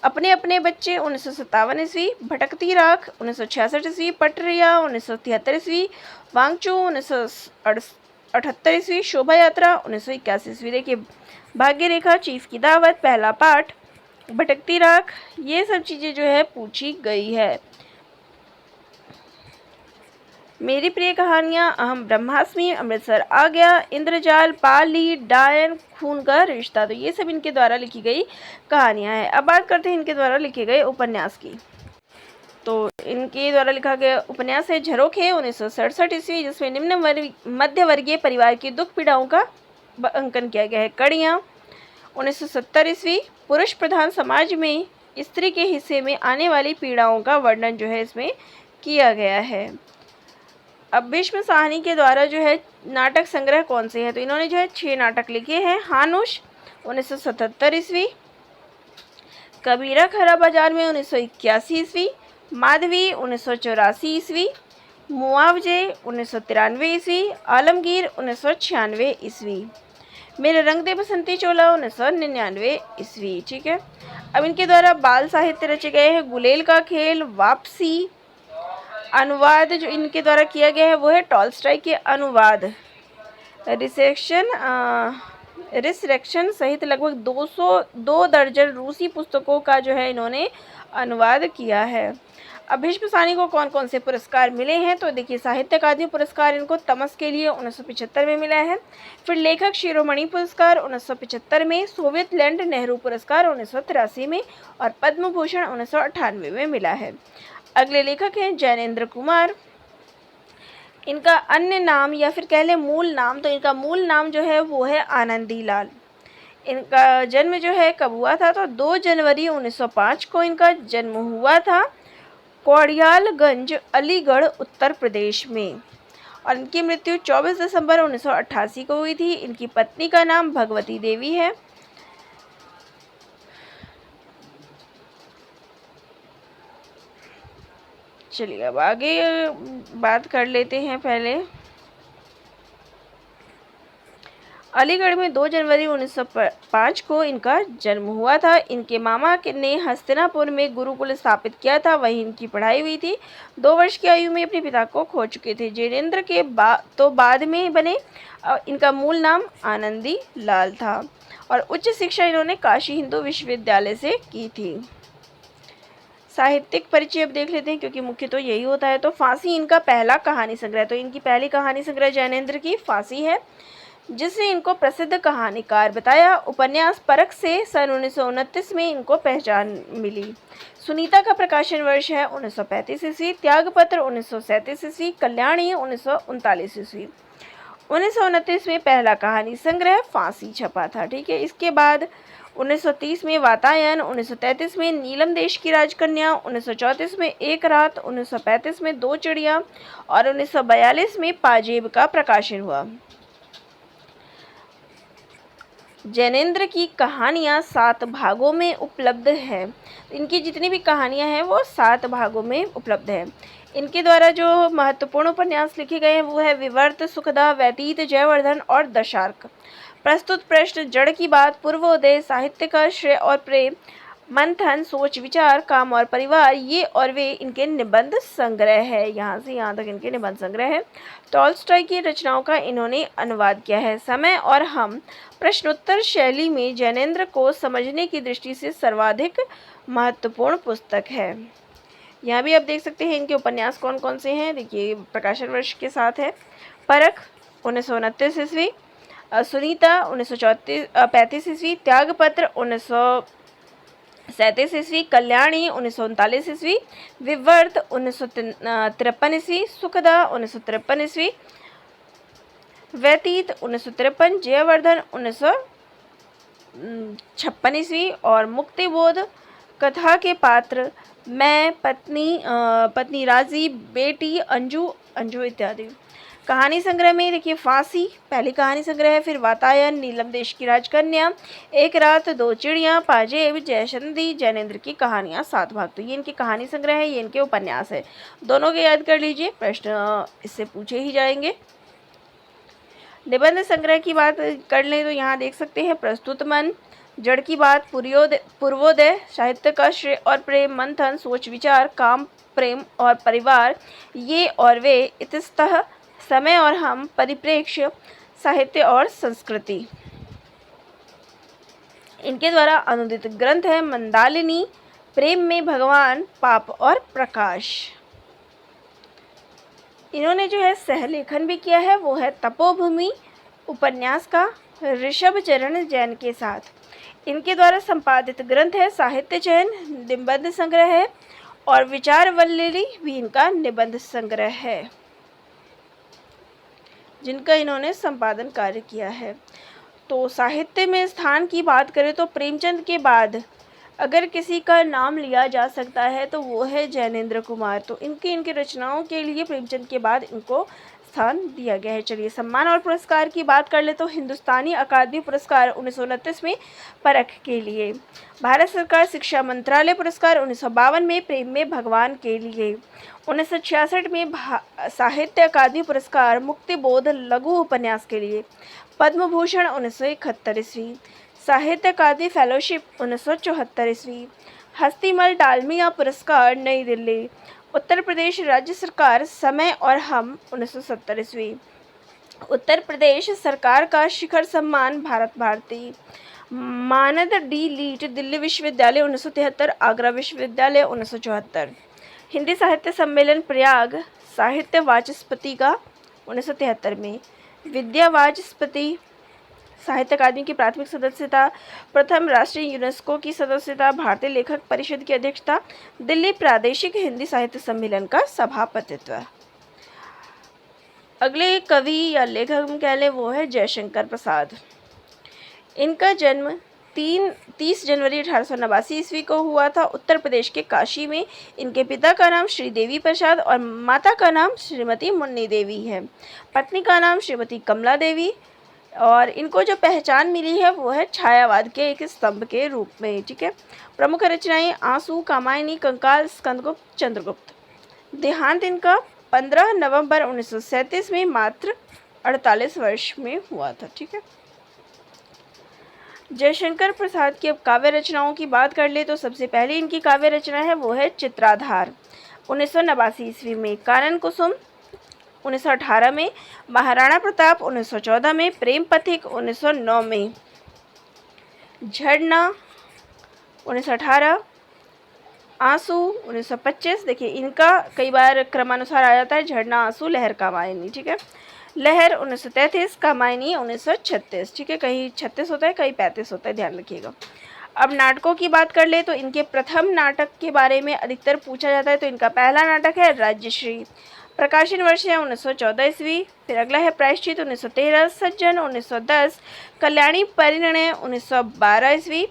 अपने अपने बच्चे 1957 ईस्वी, भटकती राख 1966 ईस्वी, पटरिया 1973 ईस्वी, वांगचू 1978 ईस्वी, शोभा यात्रा 1981 ईस्वी। देखिए, भाग्य रेखा, चीफ की दावत, पहला पाठ, भटकती राख, ये सब चीज़ें जो है पूछी गई है। मेरी प्रिय कहानियाँ, अहम ब्रह्मास्मि, अमृतसर आ गया, इंद्रजाल, पाली, डायन, खून का रिश्ता, तो ये सब इनके द्वारा लिखी गई कहानियाँ हैं। अब बात करते हैं इनके द्वारा लिखे गए उपन्यास की। तो इनके द्वारा लिखा गया उपन्यास है झरोखे 1967 ईस्वी, जिसमें निम्न मध्य वर्गीय परिवार की दुख पीड़ाओं का अंकन किया गया है। कड़ियाँ 1970 ईस्वी, पुरुष प्रधान समाज में स्त्री के हिस्से में आने वाली पीड़ाओं का वर्णन जो है इसमें किया गया है। अब भीष्म साहनी के द्वारा जो है नाटक संग्रह कौन से हैं, तो इन्होंने जो है 6 नाटक लिखे हैं। हानुश 1977 ईस्वी, कबीरा खरा बाजार में 1981 ईस्वी, माधवी 1984 ईस्वी, मुआवजे 1993 ईस्वी, आलमगीर 1996 ईस्वी, मेरे रंग दे बसंती चोला 1999 ईस्वी। ठीक है, अब इनके द्वारा बाल साहित्य रचे गए हैं। गुलेल का खेल, वापसी, अनुवाद जो इनके द्वारा किया गया है वो है टॉलस्टॉय के अनुवाद, रिसरेक्शन सहित लगभग 202 दर्जन रूसी पुस्तकों का जो है इन्होंने अनुवाद किया है। अब भीष्म साहनी को कौन कौन से पुरस्कार मिले हैं, तो देखिए, साहित्य अकादमी पुरस्कार इनको तमस के लिए 1975 में मिला है। फिर लेखक शिरोमणि पुरस्कार 1975 में, सोवियत लैंड नेहरू पुरस्कार 1983 में और पद्म भूषण 1998 में मिला है। अगले लेखक हैं जैनेन्द्र कुमार। इनका अन्य नाम या फिर कह लें मूल नाम, तो इनका मूल नाम जो है वो है आनंदी लाल। इनका जन्म जो है कब हुआ था, तो 2 जनवरी 1905 को इनका जन्म हुआ था, कोड़ियालगंज, अलीगढ़, उत्तर प्रदेश में। और इनकी मृत्यु 24 दिसंबर 1988 को हुई थी। इनकी पत्नी का नाम भगवती देवी है। चलिए अब आगे बात कर लेते हैं। पहले अलीगढ़ में 2 जनवरी 1905 को इनका जन्म हुआ था। इनके मामा ने हस्तिनापुर में गुरुकुल स्थापित किया था, वहीं इनकी पढ़ाई हुई थी। 2 वर्ष की आयु में अपने पिता को खो चुके थे। जैनेन्द्र के बाद में बने। इनका मूल नाम आनंदी लाल था और उच्च शिक्षा इन्होंने काशी हिंदू विश्वविद्यालय से की थी। साहित्यिक परिचय अब देख लेते हैं, क्योंकि मुख्य तो यही होता है। तो फांसी इनका पहला कहानी संग्रह, तो इनकी पहली कहानी संग्रह जैनेन्द्र की फांसी है, जिसने इनको प्रसिद्ध कहानीकार बताया। उपन्यास परख से सन 1929 में इनको पहचान मिली। सुनीता का प्रकाशन वर्ष है 1935 ईस्वी, त्यागपत्र 1937 ईस्वी, कल्याणी 1939 ईस्वी। 1929 में पहला कहानी संग्रह फांसी छपा था। ठीक है, इसके बाद 1930 में वातायन, 1933 में नीलम देश की राजकन्या, 1934 में एक रात, 1935 में 2 चिड़िया और 1942 में पाजेब का प्रकाशन हुआ। जैनेन्द्र की कहानियाँ 7 भागों में उपलब्ध है। इनकी जितनी भी कहानियाँ हैं वो 7 भागों में उपलब्ध है। इनके द्वारा जो महत्वपूर्ण उपन्यास लिखे गए हैं वो है विवर्त, सुखदा, व्यतीत, जयवर्धन और दशार्क। प्रस्तुत प्रश्न, जड़ की बात, पूर्वोदय, साहित्य का श्रेय और प्रेम, मंथन, सोच विचार, काम और परिवार, ये और वे इनके निबंध संग्रह है। यहाँ से यहाँ तक इनके निबंध संग्रह है। टॉल्स्टॉय की रचनाओं का इन्होंने अनुवाद किया है। समय और हम प्रश्नोत्तर शैली में जैनेंद्र को समझने की दृष्टि से सर्वाधिक महत्वपूर्ण पुस्तक है। यहाँ भी आप देख सकते हैं इनके उपन्यास कौन कौन से हैं। देखिए प्रकाशन वर्ष के साथ है। परख 1929 ईस्वी, सुनीता 1935 ईस्वी, त्यागपत्र 1937 ईस्वी, कल्याणी 1939 ईस्वी, विवर्त 1953 ईस्वी, सुखदा 1953 ईस्वी, व्यतीत 1953, जयवर्धन 1956 ईस्वी और मुक्तिबोध कथा के पात्र मैं, पत्नी राजी, बेटी अंजू इत्यादि। कहानी संग्रह में देखिए फांसी पहली कहानी संग्रह है, फिर वातायन, नीलम देश की राजकन्या, एक रात दो चिड़िया, पाजेब, जयचंदी, जैनेंद्र की कहानियाँ 7 भाग। तो ये इनकी कहानी संग्रह है, ये इनके उपन्यास है। दोनों के याद कर लीजिए, प्रश्न इससे पूछे ही जाएंगे। निबंध संग्रह की बात कर लें तो यहाँ देख सकते हैं प्रस्तुत मन, जड़ की बात, पूर्वोदय, साहित्य का श्रेय और प्रेम, मंथन, सोच विचार, काम, प्रेम और परिवार, ये और वे, इतस्तः, समय और हम, परिप्रेक्ष्य, साहित्य और संस्कृति। इनके द्वारा अनुदित ग्रंथ है मंदालिनी, प्रेम में भगवान, पाप और प्रकाश। इन्होंने जो है सहलेखन भी किया है, वो है तपोभूमि उपन्यास का ऋषभ चरण जैन के साथ। इनके द्वारा संपादित ग्रंथ है साहित्य चयन, निबंध संग्रह है और विचार वल्लरी भी इनका निबंध संग्रह है, जिनका इन्होंने संपादन कार्य किया है। तो साहित्य में स्थान की बात करें तो प्रेमचंद के बाद अगर किसी का नाम लिया जा सकता है तो वो है जैनेंद्र कुमार। तो इनकी रचनाओं के लिए प्रेमचंद के बाद इनको स्थान दिया गया है। चलिए सम्मान और पुरस्कार की बात कर ले तो हिंदुस्तानी अकादमी पुरस्कार 1929 में परख के लिए, भारत सरकार शिक्षा मंत्रालय पुरस्कार 1952 में प्रेम में भगवान के लिए, 1966 में साहित्य अकादमी पुरस्कार मुक्तिबोध लघु उपन्यास के लिए, पद्म भूषण 1971 ईस्वी, साहित्य अकादमी फेलोशिप 1974 ईस्वी, हस्तीमल डालमिया पुरस्कार नई दिल्ली, उत्तर प्रदेश राज्य सरकार समय और हम 1970 ईस्वी, उत्तर प्रदेश सरकार का शिखर सम्मान भारत भारती, मानद डी लीट दिल्ली विश्वविद्यालय 1973, आगरा विश्वविद्यालय 1974, हिंदी साहित्य सम्मेलन प्रयाग साहित्य वाचस्पति का 1973 में, विद्या वाचस्पति, साहित्य अकादमी की प्राथमिक सदस्यता, प्रथम राष्ट्रीय यूनेस्को की सदस्यता, भारतीय लेखक परिषद की अध्यक्षता, दिल्ली प्रादेशिक हिंदी साहित्य सम्मेलन का सभापतित्व। अगले कवि या लेखक हम कह लें वो है जयशंकर प्रसाद। इनका जन्म 30 जनवरी 1889 ईस्वी को हुआ था उत्तर प्रदेश के काशी में। इनके पिता का नाम श्री देवी प्रसाद और माता का नाम श्रीमती मुन्नी देवी है। पत्नी का नाम श्रीमती कमला देवी और इनको जो पहचान मिली है वो है छायावाद के एक स्तंभ के रूप में। ठीक है। प्रमुख रचनाएं आंसू, कामायनी, कंकाल, स्कंदगुप्त, चंद्रगुप्त। देहांत इनका 15 नवंबर 1937 में मात्र 48 वर्ष में हुआ था। ठीक है। जयशंकर प्रसाद की अब काव्य रचनाओं की बात कर ले तो सबसे पहले इनकी काव्य रचना है वो है चित्राधार 1989 ईस्वी में, कानन कुसुम 1918 में, महाराणा प्रताप 1914 में, प्रेम पथिक 1909 में, झरना 1918, आंसू 1925। देखिए इनका कई बार क्रमानुसार आ जाता है, झरना, आंसू, लहर, कामायनी। ठीक है। लहर 1933, कामायनी 1936। ठीक है। कहीं 36 होता है, कहीं 35 होता है, ध्यान रखिएगा। अब नाटकों की बात कर ले तो इनके प्रथम नाटक के बारे में अधिकतर पूछा जाता है, तो इनका पहला नाटक है राज्यश्री, प्रकाशन वर्ष है 1914 ईस्वी। फिर अगला है प्रायश्चित 1913, सज्जन 1910, कल्याणी परिणय 1912 ईस्वी,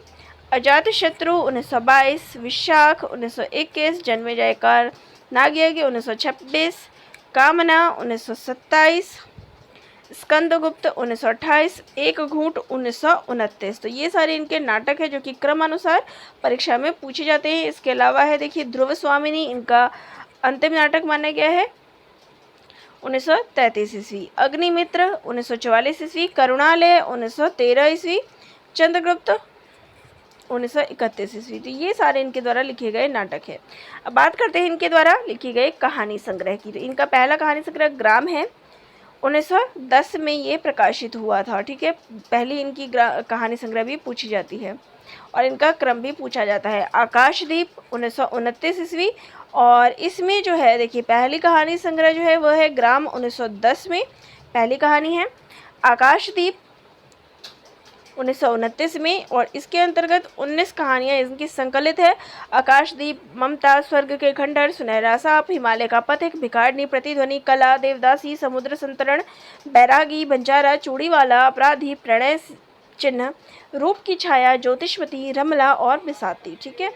अजातशत्रु 1922, विशाख 1921, जन्मे जयकार नागयज्ञ 1926, कामना 1927, स्कंदगुप्त 1928, एक घूंट 1929। तो ये सारे इनके नाटक है जो कि क्रमानुसार परीक्षा में पूछे जाते हैं। इसके अलावा है देखिए ध्रुव स्वामिनी, इनका अंतिम नाटक माना गया है 1933 ईस्वी, अग्निमित्र 1944 ईस्वी, करुणालय 1913 ईस्वी, चंद्रगुप्त 1931 ईस्वी। तो ये सारे इनके द्वारा लिखे गए नाटक है। अब बात करते हैं इनके द्वारा लिखे गए कहानी संग्रह की। तो इनका पहला कहानी संग्रह ग्राम है, 1910 में ये प्रकाशित हुआ था। ठीक है, पहली इनकी कहानी संग्रह भी पूछी जाती है और इनका क्रम भी पूछा जाता है। आकाशदीप 1929 ईस्वी, और इसमें जो है देखिए पहली कहानी संग्रह जो है वह है ग्राम 1910 में पहली कहानी है। आकाशदीप 1929 में, और इसके अंतर्गत 19 कहानियाँ इनकी संकलित है। आकाशदीप, ममता, स्वर्ग के खंडहर, सुनहरा सांप, हिमालय का पथिक, भिखारनी, प्रतिध्वनि, कला, देवदासी, समुद्र संतरण, बैरागी, बंजारा, चूड़ीवाला, अपराधी, प्रणय चिन्ह, रूप की छाया, ज्योतिषवती, रमला और बिसाती। ठीक है,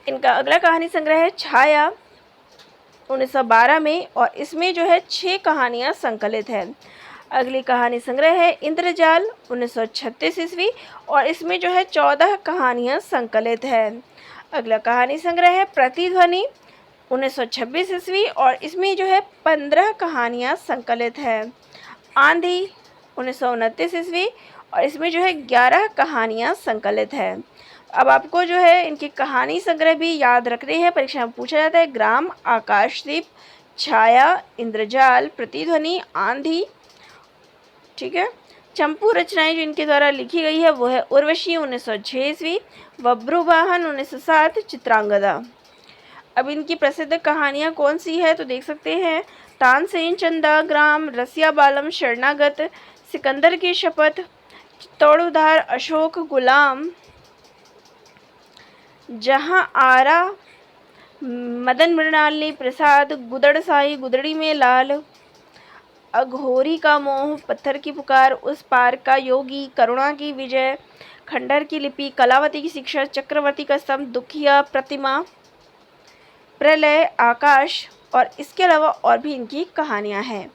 इनका अगला कहानी संग्रह है छाया 1912 में, और इसमें जो है 6 कहानियाँ संकलित है। अगली कहानी संग्रह है इंद्रजाल 1936 ईस्वी, और इसमें जो है 14 कहानियाँ संकलित है। अगला कहानी संग्रह है प्रतिध्वनि 1926 ईस्वी, और इसमें जो है 15 कहानियाँ संकलित है। आंधी 1929 ईस्वी, और इसमें जो है 11 कहानियाँ संकलित है। अब आपको जो है इनकी कहानी संग्रह भी याद रखने हैं, परीक्षा में पूछा जाता है। ग्राम, आकाशदीप, छाया, इंद्रजाल, प्रतिध्वनि, आंधी। ठीक है, चंपू रचनाएं जो इनके द्वारा लिखी गई है वो है उर्वशी 1906 ईस्वी, बब्रुवाहन 1907, चित्रांगदा। अब इनकी प्रसिद्ध कहानियाँ कौन सी है तो देख सकते हैं। तानसेन, चंदा, ग्राम, रसिया बालम, शरणागत, सिकंदर की शपथ, चित्तौड़उद्धार, अशोक, गुलाम, जहां आरा, मदन मृणालिनी प्रसाद, गुदड़ साई, गुदड़ी में लाल, अघोरी का मोह, पत्थर की पुकार, उस पार का योगी, करुणा की विजय, खंडहर की लिपि, कलावती की शिक्षा, चक्रवर्ती का स्तंभ, दुखिया, प्रतिमा, प्रलय, आकाश, और इसके अलावा और भी इनकी कहानियां हैं।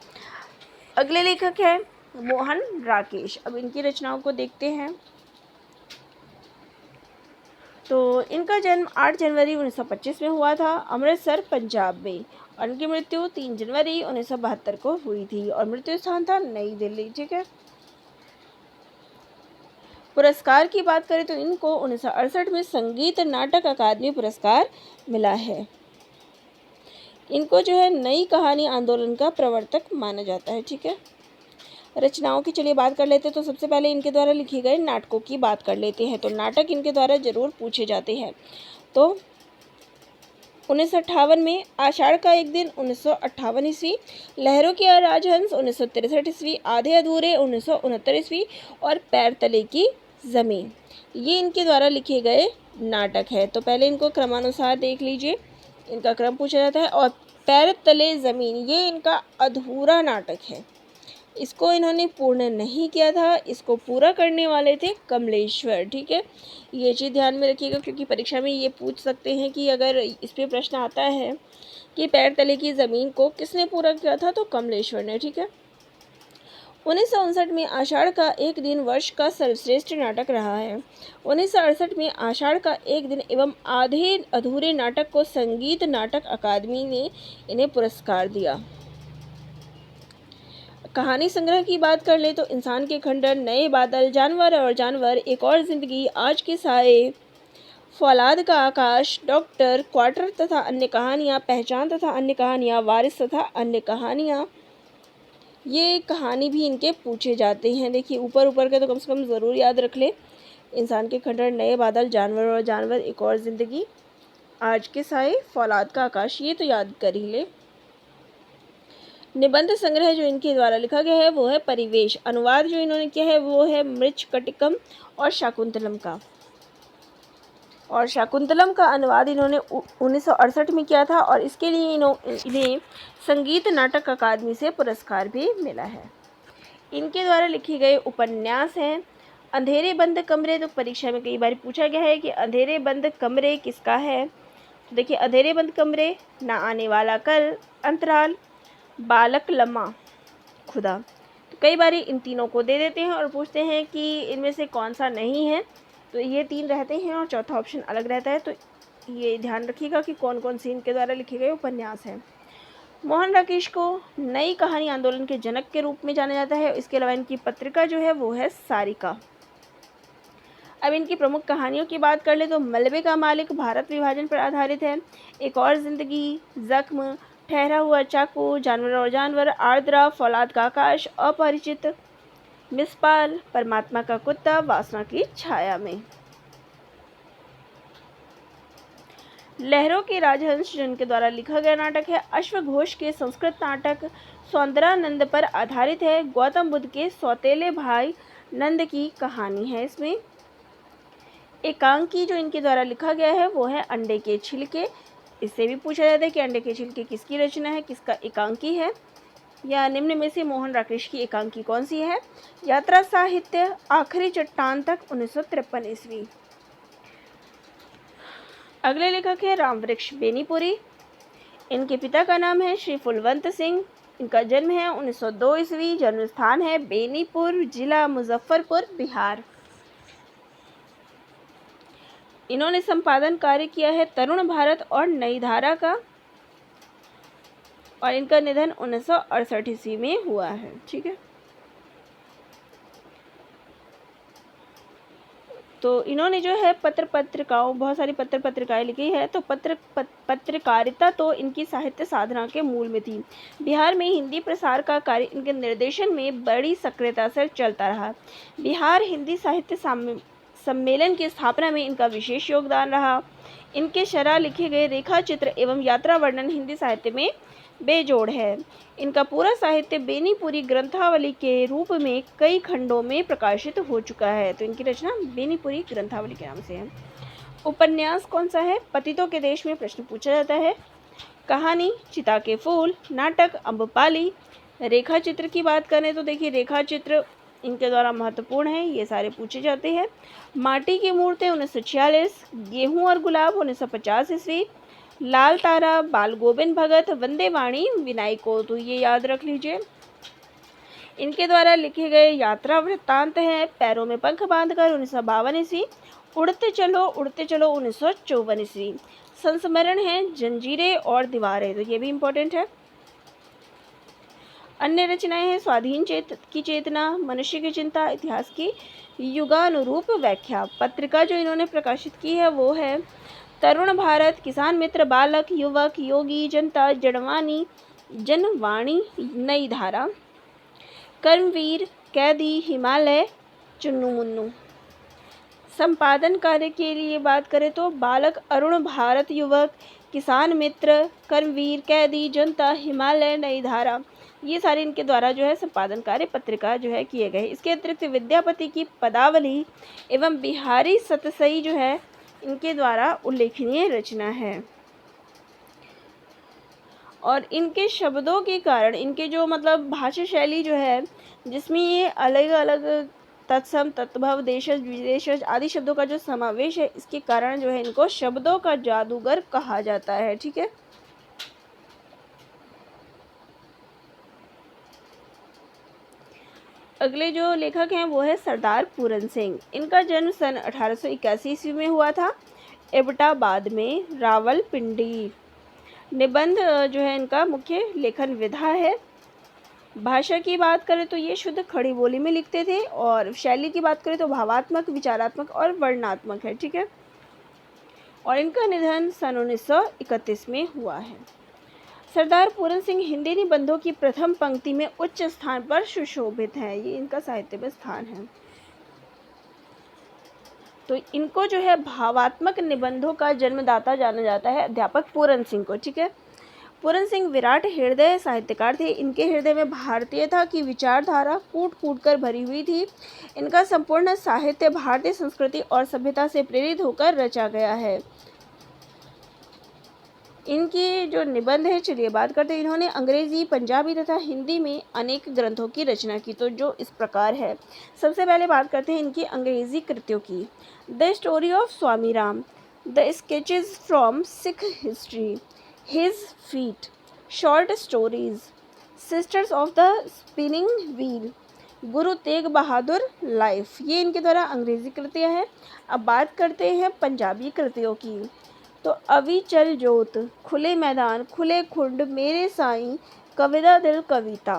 अगले लेखक हैं मोहन राकेश। अब इनकी रचनाओं को देखते हैं। तो इनका जन्म 8 जनवरी 1925 में हुआ था, अमृतसर पंजाब में, और इनकी मृत्यु 3 जनवरी 1972 को हुई थी, और मृत्यु स्थान था नई दिल्ली। ठीक है, पुरस्कार की बात करें तो इनको 1968 में संगीत नाटक अकादमी पुरस्कार मिला है। इनको जो है नई कहानी आंदोलन का प्रवर्तक माना जाता है। ठीक है, रचनाओं की चलिए बात कर लेते हैं। तो सबसे पहले इनके द्वारा लिखे गए नाटकों की बात कर लेते हैं। तो नाटक इनके द्वारा जरूर पूछे जाते हैं। तो 1958 में आषाढ़ का एक दिन 1958 ईस्वी, लहरों की राजहंस 1963 ईस्वी, आधे अधूरे 1969 ईस्वी, और पैर तले की ज़मीन, ये इनके द्वारा लिखे गए नाटक है। तो पहले इनको क्रमानुसार देख लीजिए, इनका क्रम पूछा जाता है। और पैर तले ज़मीन ये इनका अधूरा नाटक है, इसको इन्होंने पूर्ण नहीं किया था, इसको पूरा करने वाले थे कमलेश्वर। ठीक है, ये चीज़ ध्यान में रखिएगा, क्योंकि परीक्षा में ये पूछ सकते हैं कि अगर इस पे प्रश्न आता है कि पैर तले की ज़मीन को किसने पूरा किया था, तो कमलेश्वर ने। ठीक है, 1959 में आषाढ़ का एक दिन वर्ष का सर्वश्रेष्ठ नाटक रहा है। 1968 में आषाढ़ का एक दिन एवं आधे अधूरे नाटक को संगीत नाटक अकादमी ने इन्हें पुरस्कार दिया। कहानी संग्रह की बात कर ले तो इंसान के खंडहर, नए बादल, जानवर और जानवर, एक और जिंदगी, आज के साए, फौलाद का आकाश, डॉक्टर, क्वार्टर तथा अन्य कहानियाँ, पहचान तथा अन्य कहानियाँ, वारिस तथा अन्य कहानियाँ, ये कहानी भी इनके पूछे जाते हैं। देखिए ऊपर ऊपर के तो कम से कम ज़रूर याद रख ले। इंसान के खंडहर, नए बादल, जानवर और जानवर, एक और ज़िंदगी, आज के साए, फौलाद का आकाश, ये तो याद कर ही ले। निबंध संग्रह जो इनके द्वारा लिखा गया है वो है परिवेश। अनुवाद जो इन्होंने किया है वो है मृच्छकटिकम और शाकुंतलम का, और शाकुंतलम का अनुवाद इन्होंने 1968 में किया था, और इसके लिए इन्हें संगीत नाटक अकादमी से पुरस्कार भी मिला है। इनके द्वारा लिखे गए उपन्यास हैं अंधेरे बंद कमरे। तो परीक्षा में कई बार पूछा गया है कि अंधेरे बंद कमरे किसका है। तो देखिए अंधेरे बंद कमरे, ना आने वाला कल, अंतराल, बालक लम्मा, खुदा। तो कई बार इन तीनों को दे देते हैं और पूछते हैं कि इनमें से कौन सा नहीं है। तो ये 3 रहते हैं और चौथा ऑप्शन अलग रहता है। तो ये ध्यान रखिएगा कि कौन कौन से इनके द्वारा लिखे गए उपन्यास हैं। मोहन राकेश को नई कहानी आंदोलन के जनक के रूप में जाना जाता है। इसके अलावा इनकी पत्रिका जो है वो है सारिका। अब इनकी प्रमुख कहानियों की बात कर ले तो मलबे का मालिक भारत विभाजन पर आधारित है। एक और जिंदगी, जख्म, ठहरा हुआ चाकू, जानवर और जानवर, आर्द्रा, फौलाद का आकाश, अपरिचित, मिसपाल, परमात्मा का कुत्ता, वासना की छाया में। लहरों के राजहंस जिनके द्वारा लिखा गया नाटक है। अश्वघोष के संस्कृत नाटक सौंदरानंद पर आधारित है। गौतम बुद्ध के सौतेले भाई नंद की कहानी है इसमें। एकांकी जो इनके द्वारा लिखा गया है वो है अंडे के छिलके। इससे भी पूछा जाता है कि अंडे के छिलके किसकी रचना है, किसका एकांकी है, या निम्न में से मोहन राकेश की एकांकी कौन सी है। यात्रा साहित्य आखिरी चट्टान तक 1953 ईस्वी। अगले लेखक है रामवृक्ष बेनीपुरी। इनके पिता का नाम है श्री फुलवंत सिंह। इनका जन्म है 1902 ईस्वी। जन्म स्थान है बेनीपुर, जिला मुजफ्फरपुर, बिहार। इन्होंने संपादन कार्य किया है तरुण भारत और नई धारा का, और इनका निधन 1968 ईस्वी में हुआ है। ठीक है, तो इन्होंने जो है पत्रिकाओं, बहुत सारी पत्रिकाएं लिखी है। तो पत्रकारिता तो इनकी साहित्य साधना के मूल में थी। बिहार में हिंदी प्रसार का कार्य इनके निर्देशन में बड़ी सक्रियता से चलता रहा। बिहार हिंदी साहित्य सम्मेलन की स्थापना में इनका विशेष योगदान रहा। इनके शरह लिखे गए रेखा चित्र एवं यात्रा वर्णन हिंदी साहित्य में बेजोड़ है। इनका पूरा साहित्य बेनीपुरी ग्रंथावली के रूप में कई खंडों में प्रकाशित हो चुका है। तो इनकी रचना बेनीपुरी ग्रंथावली के नाम से है। उपन्यास कौन सा है? पतितों के देश में प्रश्न पूछा जाता है। कहानी चिता के फूल, नाटक अम्बपाली। रेखा चित्र की बात करें तो देखिए रेखा चित्र इनके द्वारा महत्वपूर्ण है, ये सारे पूछे जाते हैं। माटी की मूर्तें 1946, गेहूं और गुलाब 1950 ईस्वी, लाल तारा बाल गोविंद भगत, वंदे वाणी विनायको, तो ये याद रख लीजिए। इनके द्वारा लिखे गए यात्रा वृत्तांत हैं पैरों में पंख बांधकर 1952 ईस्वी, उड़ते चलो 1954 ईस्वी। संस्मरण है जंजीरें और दीवारें, तो ये भी इम्पोर्टेंट है। अन्य रचनाएं हैं स्वाधीन की चेतना, मनुष्य की चिंता, इतिहास की युगानुरूप व्याख्या। पत्रिका जो इन्होंने प्रकाशित की है वो है तरुण भारत, किसान मित्र, बालक, युवक, योगी, जनता, जनवाणी, नई धारा, कर्मवीर, कैदी, हिमालय, चुन्नू मुन्नू। संपादन कार्य के लिए बात करें तो बालक, अरुण, भारत, युवक, किसान मित्र, कर्मवीर, कैदी, जनता, हिमालय, नई धारा, ये सारे इनके द्वारा जो है संपादन कार्य पत्रिका जो है किए गए। इसके अतिरिक्त विद्यापति की पदावली एवं बिहारी सतसई जो है इनके द्वारा उल्लेखनीय रचना है। और इनके शब्दों के कारण, इनके जो मतलब भाषा शैली जो है जिसमें ये अलग अलग तत्सम, तत्भव, देशज, विदेशज आदि शब्दों का जो समावेश है, इसके कारण जो है इनको शब्दों का जादूगर कहा जाता है। ठीक है, अगले जो लेखक हैं वो है सरदार पूरन सिंह। इनका जन्म सन 1881 ईस्वी में हुआ था, एबटाबाद में, रावलपिंडी। निबंध जो है इनका मुख्य लेखन विधा है। भाषा की बात करें तो ये शुद्ध खड़ी बोली में लिखते थे, और शैली की बात करें तो भावात्मक, विचारात्मक और वर्णनात्मक है। ठीक है, और इनका निधन सन 1931 में हुआ है। सरदार पूरन सिंह हिंदी निबंधों की प्रथम पंक्ति में उच्च स्थान पर सुशोभित है, ये इनका साहित्य में स्थान है। तो इनको जो है भावात्मक निबंधों का जन्मदाता जाना जाता है अध्यापक पूरन सिंह को। ठीक है, पूरन सिंह विराट हृदय साहित्यकार थे। इनके हृदय में भारतीयता की विचारधारा कूट कूट कर भरी हुई थी। इनका संपूर्ण साहित्य भारतीय संस्कृति और सभ्यता से प्रेरित होकर रचा गया है। इनकी जो निबंध है, चलिए बात करते हैं। इन्होंने अंग्रेजी, पंजाबी तथा हिंदी में अनेक ग्रंथों की रचना की, तो जो इस प्रकार है। सबसे पहले बात करते हैं इनकी अंग्रेजी कृतियों की। The story of Swami Ram, the sketches from Sikh history, his feet, short stories, sisters of the spinning wheel, Guru Tegh Bahadur life, ये इनके द्वारा अंग्रेजी कृतियाँ हैं। अब बात करते हैं पंजाबी कृतियों की। तो अवी चल जोत, खुले मैदान, खुले खुंड, मेरे साईं, कविता दिल कविता।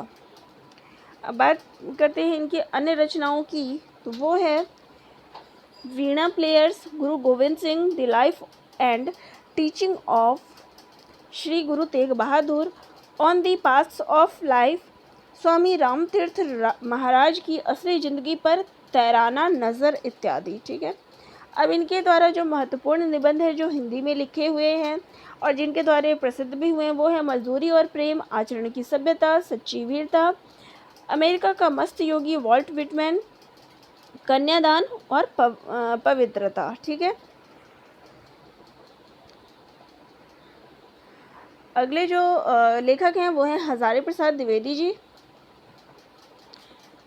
अब बात करते हैं इनकी अन्य रचनाओं की, तो वो है veena players, Guru Gobind Singh, the life and teaching of Shri Guru Tegh Bahadur, on the paths of life, Swami Ramtirtha Maharaj की असली ज़िंदगी पर तैराना नज़र इत्यादि। ठीक है, अब इनके द्वारा जो महत्वपूर्ण निबंध है जो हिंदी में लिखे हुए हैं और जिनके द्वारा ये प्रसिद्ध भी हुए हैं वो है मजदूरी और प्रेम, आचरण की सभ्यता, सच्ची वीरता, अमेरिका का मस्त योगी वॉल्ट विटमैन, कन्यादान और पवित्रता। ठीक है, अगले जो लेखक हैं वो हैं हजारी प्रसाद द्विवेदी जी।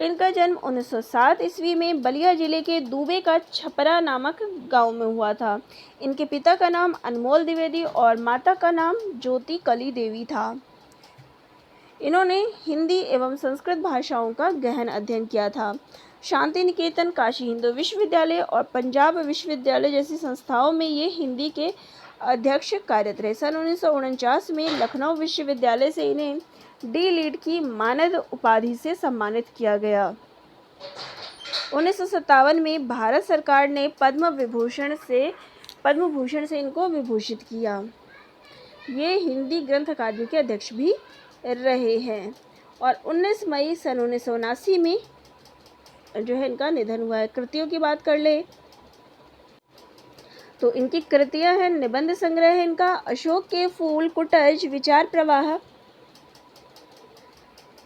इनका जन्म 1907 ईस्वी में बलिया जिले के दूबे का छपरा नामक गांव में हुआ था। इनके पिता का नाम अनमोल द्विवेदी और माता का नाम ज्योति कली देवी था। इन्होंने हिंदी एवं संस्कृत भाषाओं का गहन अध्ययन किया था। शांति निकेतन, काशी हिंदू विश्वविद्यालय और पंजाब विश्वविद्यालय जैसी संस्थाओं में ये हिंदी के अध्यक्ष कार्यरत रहे। सन 1949 में लखनऊ विश्वविद्यालय से इन्हें डी लीड की मानद उपाधि से सम्मानित किया गया। 1957 में भारत सरकार ने पद्म भूषण से इनको विभूषित किया। ये हिंदी ग्रंथ अकादमी के अध्यक्ष भी रहे हैं और 19 मई सन 1979 में जो है इनका निधन हुआ है। कृतियों की बात कर ले तो इनकी कृतियां हैं, निबंध संग्रह है इनका अशोक के फूल, कुटज, विचार प्रवाह,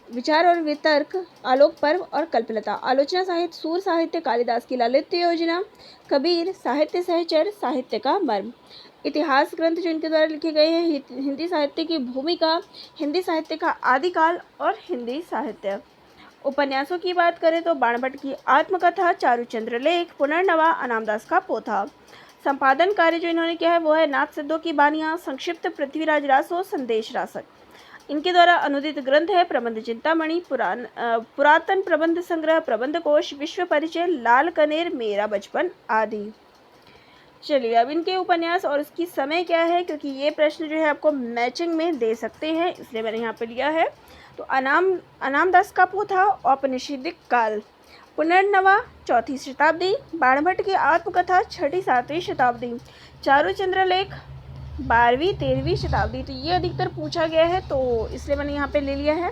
विचार और वितर्क, आलोक पर्व और कल्पलता, आलोचना साहित्य, सूर साहित्य, कालिदास की लालित्य योजना, कबीर, साहित्य सहचर, साहित्य का मर्म। इतिहास ग्रंथ जो इनके द्वारा लिखे गए हैं हिंदी साहित्य की भूमिका, हिंदी साहित्य का आदिकाल और हिंदी साहित्य। उपन्यासों की बात करें तो बाणभट्ट की आत्मकथा, चारुचंद्र लेख, पुनर्नवा, अनामदास का पोथा। संपादन कार्य जो इन्होंने किया है वो है नाथ सिद्धों की बानियाँ, संक्षिप्त, पृथ्वीराज रासो, संदेश रासक। इनके द्वारा अनुदित ग्रंथ है प्रबंध चिंतामणि, पुरातन प्रबंध संग्रह, प्रबंध कोश, विश्व परिचय, लाल कनेर, मेरा बचपन आदि। चलिए अब इनके उपन्यास और उसकी समय क्या है, क्योंकि ये प्रश्न जो है आपको मैचिंग में दे सकते हैं, इसलिए मैंने यहाँ पे लिया है। तो अनामदास का पोथा, औपनिषदिक काल, पुनर्नवा 4वीं शताब्दी, बाणभट्ट की आत्मकथा 6वीं 7वीं शताब्दी, चारुचंद्र लेख 12वीं 13वीं शताब्दी। तो ये अधिकतर पूछा गया है तो इसलिए मैंने यहाँ पे ले लिया है।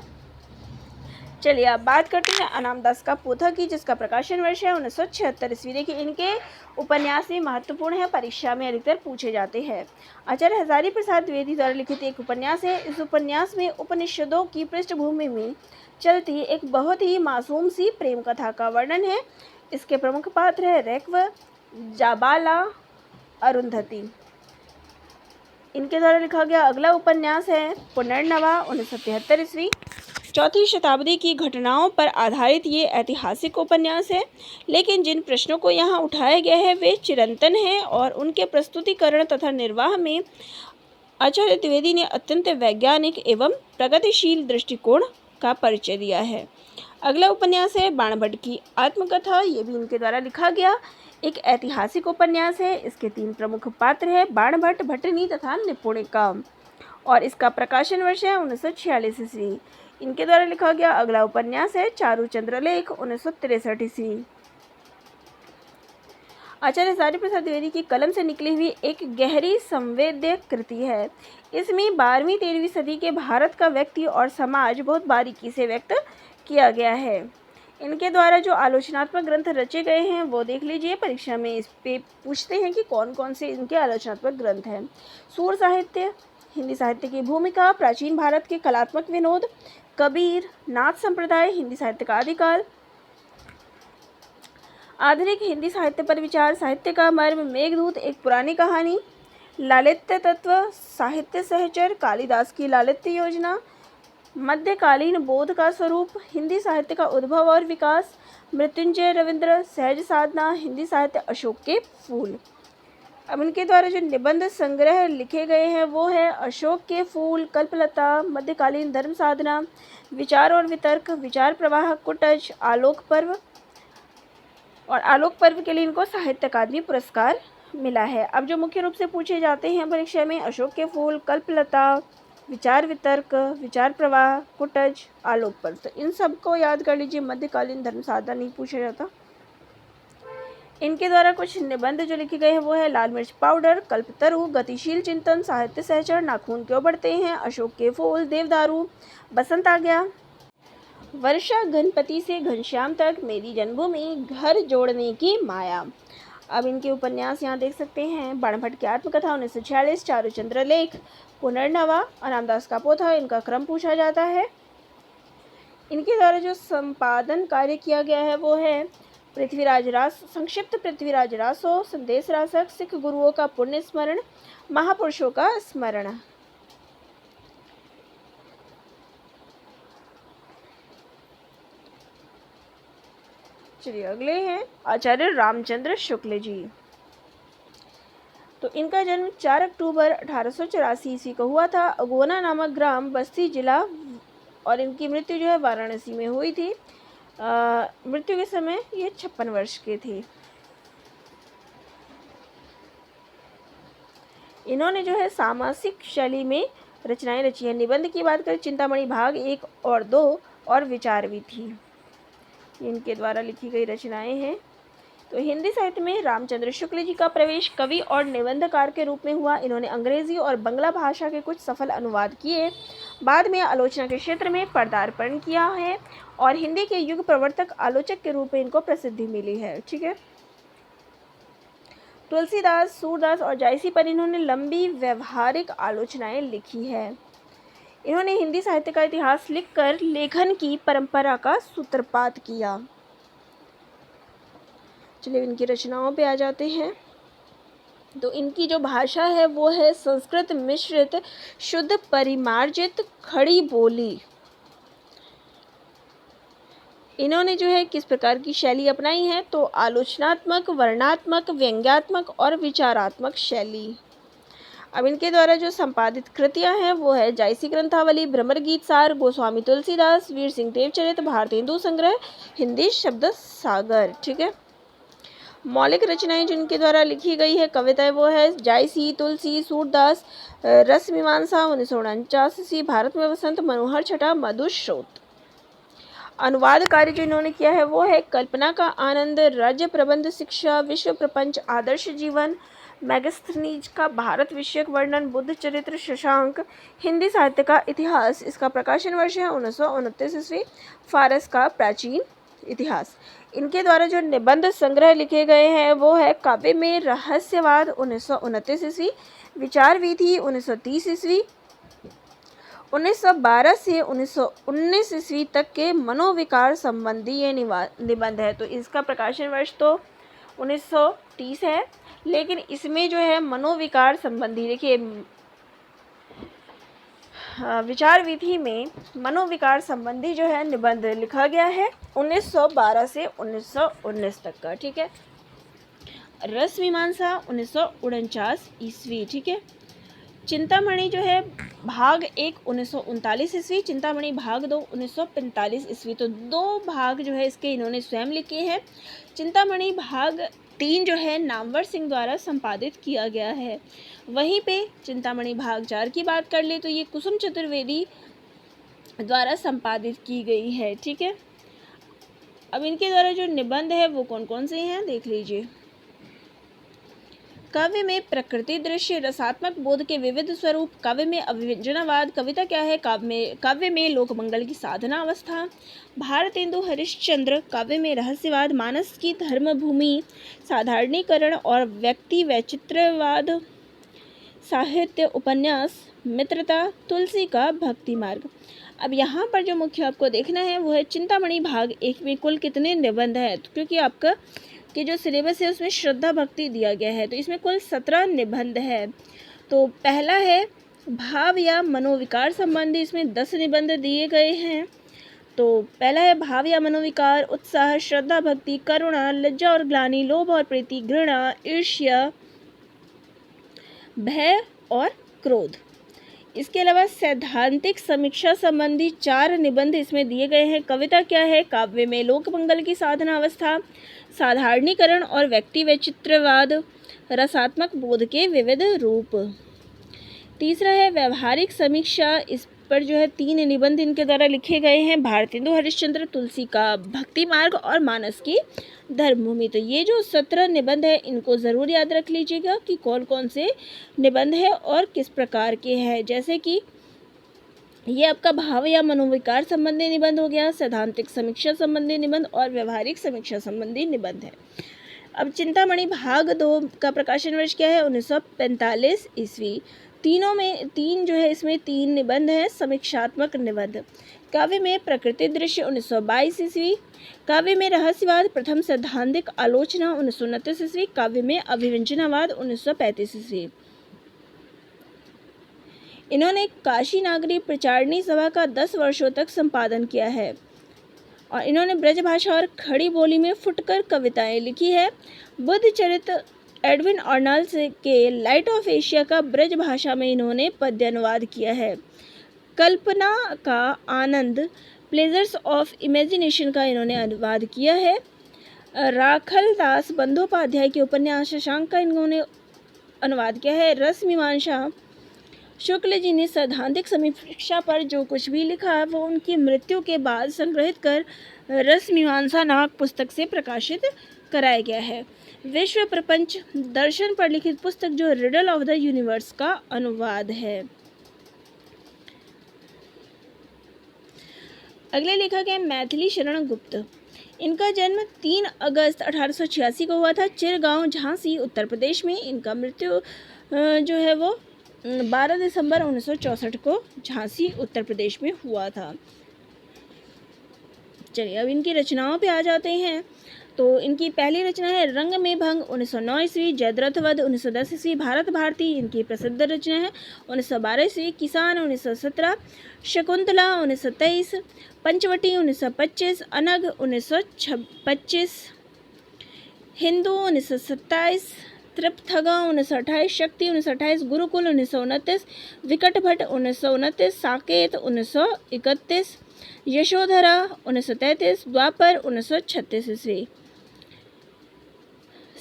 चलिए अब बात करते हैं अनामदास का पोथा की, जिसका प्रकाशन वर्ष है 1976 ईस्वी। देखिए इनके उपन्यास भी महत्वपूर्ण है, परीक्षा में अधिकतर पूछे जाते हैं। आचार्य हजारी प्रसाद द्विवेदी द्वारा लिखित एक उपन्यास है। इस उपन्यास में उपनिषदों की पृष्ठभूमि में चलती एक बहुत ही मासूम सी प्रेम कथा का वर्णन है। इसके प्रमुख पात्र है रेक्व, जाबाला, अरुंधति। इनके द्वारा लिखा गया अगला उपन्यास है पुनर्नवा 1973 ईस्वी। 4वीं शताब्दी की घटनाओं पर आधारित ये ऐतिहासिक उपन्यास है, लेकिन जिन प्रश्नों को यहाँ उठाया गया है वे चिरंतन हैं और उनके प्रस्तुतिकरण तथा निर्वाह में आचार्य द्विवेदी ने अत्यंत वैज्ञानिक एवं प्रगतिशील दृष्टिकोण का परिचय दिया है। अगला उपन्यास है बाणभट्ट की आत्मकथा। ये भी इनके द्वारा लिखा गया एक ऐतिहासिक उपन्यास है। इसके 3 प्रमुख पात्र हैं, बाणभट्ट, भट्टनी तथा निपुणिका, और इसका प्रकाशन वर्ष है 1946 ईस्वी। इनके द्वारा लिखा गया अगला उपन्यास है चारुचंद्र लेख 1963 ईस्वी। आचार्य हजारी प्रसाद द्विवेदी की कलम से निकली हुई एक गहरी संवेद्य कृति है। इसमें 12वीं 13वीं सदी के भारत का व्यक्ति और समाज बहुत बारीकी से व्यक्त किया गया है। इनके द्वारा जो आलोचनात्मक ग्रंथ रचे गए हैं वो देख लीजिए, परीक्षा में इस पे पूछते हैं कि कौन कौन से इनके आलोचनात्मक ग्रंथ हैं। सूर साहित्य, हिंदी साहित्य की भूमिका, प्राचीन भारत के कलात्मक विनोद, कबीर, नाथ संप्रदाय, हिंदी साहित्य का आदिकाल, आधुनिक हिंदी साहित्य पर विचार, साहित्य का मर्म, मेघदूत एक पुरानी कहानी, लालित्य तत्व, साहित्य सहचर, कालिदास की लालित्य योजना, मध्यकालीन बोध का स्वरूप, हिंदी साहित्य का उद्भव और विकास, मृत्युंजय रविंद्र, सहज साधना, हिंदी साहित्य अशोक के फूल। अब इनके द्वारा जो निबंध संग्रह लिखे गए हैं वो है अशोक के फूल, कल्पलता, मध्यकालीन धर्म साधना, विचार और वितर्क, विचार प्रवाह, कुटज, आलोक पर्व, और आलोक पर्व के लिए इनको साहित्य अकादमी पुरस्कार मिला है। अब जो मुख्य रूप से पूछे जाते हैं परीक्षा में, अशोक के फूल, कल्पलता, विचार वितर्क, विचार प्रवाह, कुटज, आलोक पर्व, तो इन सबको याद कर लीजिए। मध्यकालीन धर्म साधना नहीं पूछा जाता। इनके द्वारा कुछ निबंध जो लिखे गए हैं वो है लाल मिर्च पाउडर, कल्पतरु, गतिशील चिंतन, साहित्य सहचर, नाखून क्यों बढ़ते हैं, अशोक के फूल, देवदारू, बसंत आ गया, वर्षा गणपति से घनश्याम तक, मेरी जन्मभूमि, घर जोड़ने की माया। अब इनके उपन्यास यहाँ देख सकते हैं। बाणभट्ट की आत्मकथा 1946, चारुचंद्र लेख, पुनर्नवा और रामदास का पोथा, इनका क्रम पूछा जाता है। इनके द्वारा जो संपादन कार्य किया गया है वो है पृथ्वीराज रास, संक्षिप्त पृथ्वीराज रासो, संदेश रासक, सिख गुरुओं का पुण्य स्मरण, महापुरुषों का स्मरण। चलिए अगले हैं आचार्य रामचंद्र शुक्ल जी। तो इनका जन्म 4 अक्टूबर 1884 ईस्वी को हुआ था। अगोना नामक ग्राम, बस्ती जिला, और इनकी मृत्यु जो है वाराणसी में हुई थी। मृत्यु के समय ये 56 वर्ष के थे। इन्होंने जो है सामासिक शैली में रचनाएं रची हैं। निबंध की बात करें, चिंतामणि भाग 1 और 2 और विचार भी थी, इनके द्वारा लिखी गई रचनाएं हैं। तो हिंदी साहित्य में रामचंद्र शुक्ल जी का प्रवेश कवि और निबंधकार के रूप में हुआ। इन्होंने अंग्रेजी और बंगला भाषा के कुछ सफल अनुवाद किए। बाद में आलोचना के क्षेत्र में पदार्पण किया है और हिंदी के युग प्रवर्तक आलोचक के रूप में इनको प्रसिद्धि मिली है। ठीक है। तुलसीदास, सूरदास और जायसी पर इन्होंने लंबी व्यवहारिक आलोचनाएं लिखी है। इन्होंने हिंदी साहित्य का इतिहास लिखकर लेखन की परंपरा का सूत्रपात किया। चलिए इनकी रचनाओं पे आ जाते हैं। तो इनकी जो भाषा है वो है संस्कृत मिश्रित शुद्ध परिमार्जित खड़ी बोली। इन्होंने जो है किस प्रकार की शैली अपनाई है, तो आलोचनात्मक, वर्णनात्मक, व्यंग्यात्मक और विचारात्मक शैली। अब इनके द्वारा जो संपादित कृतियां हैं वो है जायसी ग्रंथावली, भ्रमर गीत सार, गोस्वामी तुलसीदास, वीर सिंह देवचरित, भारतेंदु संग्रह, हिंदी शब्द सागर। ठीक है। मौलिक रचनाएं जिनके द्वारा लिखी गई है कविताएं वो है जायसी, तुलसी, सूरदास, रस मीमांसा 1949, भारत में वसंत, मनोहर छठा, मधुश्रोत। अनुवाद कार्य जो इन्होंने किया है वो है कल्पना का आनंद, राज्य प्रबंध शिक्षा, विश्व प्रपंच, आदर्श जीवन, मैगस्थनीज का भारत विषयक वर्णन, बुद्ध चरित्र, शशांक, हिंदी साहित्य का इतिहास। इसका प्रकाशन वर्ष है 1929 ईस्वी, फारस का प्राचीन इतिहास। इनके द्वारा जो निबंध संग्रह लिखे गए हैं वो है काव्य में रहस्यवाद 1929 ईस्वी, विचार विधि 1930 ईस्वी, 1912 से 1919 ईस्वी तक के मनोविकार संबंधी ये निबंध है। तो इसका प्रकाशन वर्ष तो 1930 है, लेकिन इसमें जो है मनोविकार संबंधी, देखिए विचार विधि में मनोविकार संबंधी जो है निबंध लिखा गया है 1912 से 1919 तक का। ठीक है। रस मीमांसा 1949 ईस्वी। ठीक है। चिंतामणि जो है भाग 1 1939 ईस्वी, चिंतामणि भाग 2 1945 ईस्वी। तो 2 भाग जो है इसके इन्होंने स्वयं लिखे हैं। चिंतामणि भाग 3 जो है नामवर सिंह द्वारा संपादित किया गया है। वहीं पे चिंतामणि भाग 4 की बात कर ले तो ये कुसुम चतुर्वेदी द्वारा संपादित की गई है। ठीक है। अब इनके द्वारा जो निबंध है वो कौन कौन से हैं देख लीजिए। काव्य में प्रकृति दृश्य, रसात्मक बोध के विविध स्वरूप, काव्य में अभिव्यंजनावाद, कविता क्या है, काव्य में लोकमंगल की साधना अवस्था, भारतेंदु हरिश्चंद्र, काव्य में रहस्यवाद, मानस की धर्मभूमि, साधारणीकरण और व्यक्ति वैचित्रवाद, साहित्य, उपन्यास, मित्रता, तुलसी का भक्ति मार्ग। अब यहाँ पर जो मुख्य आपको देखना है वो है चिंतामणि भाग 1 में कुल कितने निबंध है, तो क्योंकि आपका कि जो सिलेबस है उसमें श्रद्धा भक्ति दिया गया है, तो इसमें कुल 17 निबंध है। तो पहला है भाव या मनोविकार संबंधी, इसमें 10 निबंध दिए गए हैं। तो पहला है भाव या मनोविकार, उत्साह, श्रद्धा भक्ति, करुणा, लज्जा और ग्लानि, लोभ और प्रीति, घृणा, ईर्ष्या, भय और क्रोध। इसके अलावा सैद्धांतिक समीक्षा संबंधी 4 निबंध इसमें दिए गए हैं। कविता क्या है, काव्य में लोकमंगल की साधना अवस्था, साधारणीकरण और व्यक्ति वैचित्रवाद, रसात्मक बोध के विविध रूप। तीसरा है व्यवहारिक समीक्षा, इस पर जो है 3 निबंध इनके द्वारा लिखे गए हैं, भारतेंदु हरिश्चंद्र, तुलसी का भक्ति मार्ग और मानस की धर्मभूमि। तो ये जो 17 निबंध है इनको ज़रूर याद रख लीजिएगा कि कौन कौन से निबंध है और किस प्रकार के हैं। जैसे कि ये आपका भाव या मनोविकार संबंधी निबंध हो गया, सैद्धांतिक समीक्षा संबंधी निबंध और व्यवहारिक समीक्षा संबंधी निबंध है। अब चिंतामणि भाग 2 का प्रकाशन वर्ष क्या है? 1945 ईस्वी। तीन जो है इसमें 3 निबंध हैं, समीक्षात्मक निबंध। काव्य में प्रकृति दृश्य 1922 ईस्वी, काव्य में रहस्यवाद प्रथम सैद्धांतिक आलोचना 1929 ईस्वी, काव्य में अभिव्यंजनावाद 1935 ईस्वी। इन्होंने काशी नागरी प्रचारणी सभा का 10 वर्षों तक संपादन किया है और इन्होंने ब्रज भाषा और खड़ी बोली में फुटकर कविताएं लिखी है। बुद्ध चरित एडविन आर्नल्ड के लाइट ऑफ एशिया का ब्रज भाषा में इन्होंने पद्य अनुवाद किया है। कल्पना का आनंद प्लेजर्स ऑफ इमेजिनेशन का इन्होंने अनुवाद किया है। राखल दास बंदोपाध्याय के उपन्यास शशांक का इन्होंने अनुवाद किया है। रस मीमांसा शुक्ल जी ने सैद्धांतिक समीक्षा पर जो कुछ भी लिखा है वो उनकी मृत्यु के बाद संग्रहित कर रस मीमांसा नामक पुस्तक से प्रकाशित कराया गया है। विश्व प्रपंच दर्शन पर लिखित पुस्तक जो रिडल ऑफ द यूनिवर्स का अनुवाद है। अगले लेखक है मैथिली शरण गुप्त। इनका जन्म 3 अगस्त 1886 को हुआ था, चिरगांव, झांसी, उत्तर प्रदेश में। इनका मृत्यु जो है वो 12 दिसंबर 1964 को झांसी, उत्तर प्रदेश में हुआ था। चलिए अब इनकी रचनाओं पे आ जाते हैं। तो इनकी पहली रचना है रंग में भंग 1909 ईस्वी, जयद्रथ वध 1910 ईस्वी, भारत भारती इनकी प्रसिद्ध रचना है 1912 ईस्वी, किसान 1917, शकुंतला 1923, पंचवटी 1925, अनग 1925, हिंदू 1927, त्रिपथगा 1928, शक्ति 1928, गुरुकुल 1929, विकट भट्ट 1929, साकेत 1931, यशोधरा 1933, द्वापर 1936 ईस्वी,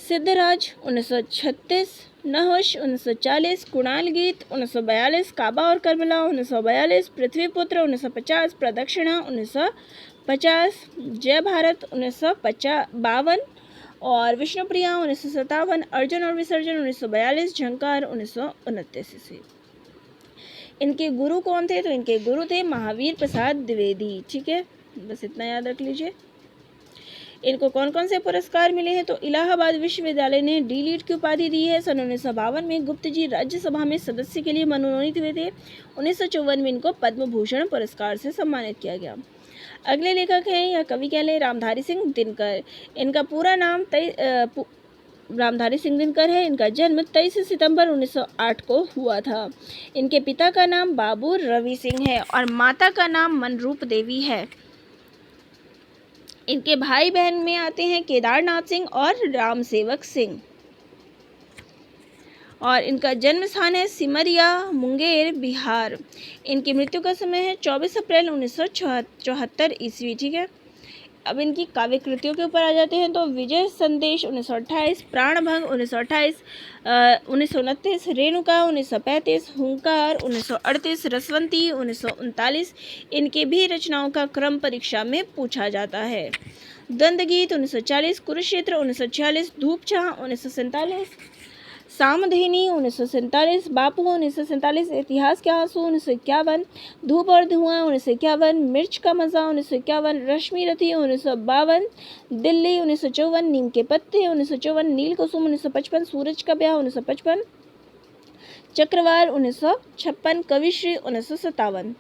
सिद्धराज 1936, नहुष 1940, कुणाल गीत 1942, काबा और करबला 1942, पृथ्वीपुत्र 1950, प्रदक्षिणा 1950, जय भारत 1952 और विष्णुप्रिया 1957, अर्जुन और विसर्जन 1942, झंकार 1929 ईस्वी। इनके गुरु कौन थे? तो इनके गुरु थे महावीर प्रसाद द्विवेदी। ठीक है, बस इतना याद रख लीजिए। इनको कौन कौन से पुरस्कार मिले हैं? तो इलाहाबाद विश्वविद्यालय ने डी.लिट की उपाधि दी है। सन 1952 में गुप्त जी राज्यसभा में सदस्य के लिए मनोनीत हुए थे। 1954 में इनको पद्म भूषण पुरस्कार से सम्मानित किया गया। अगले लेखक हैं या कवि कह लें रामधारी सिंह दिनकर। इनका पूरा नाम रामधारी सिंह दिनकर है। इनका जन्म 23 सितंबर 1908 को हुआ था। इनके पिता का नाम बाबू रवि सिंह है और माता का नाम मनरूप देवी है। इनके भाई बहन में आते हैं केदारनाथ सिंह और राम सेवक सिंह। और इनका जन्म स्थान है सिमरिया, मुंगेर, बिहार। इनकी मृत्यु का समय है 24 अप्रैल 1974 ईस्वी। ठीक है, अब इनकी काव्य कृतियों के ऊपर आ जाते हैं। तो विजय संदेश 1928, प्राणभंग 1928, 1929, रेणुका 1935, हुंकार 1938, रसवंती 1939 इनके भी रचनाओं का क्रम परीक्षा में पूछा जाता है। द्वंद्व गीत 1940, कुरुक्षेत्र 1946, धूप छां 1947, सामधेनी 1947, बापू 1947, इतिहास के आंसू 1951, धूप और धुआं 1951, मिर्च का मज़ा 1951, रश्मि रथी 1952, दिल्ली 1954, नीम के पत्ते 1954, नील कुसुम 1955, सूरज का ब्याह 1955, चक्रवार 1956, कविश्री 1957,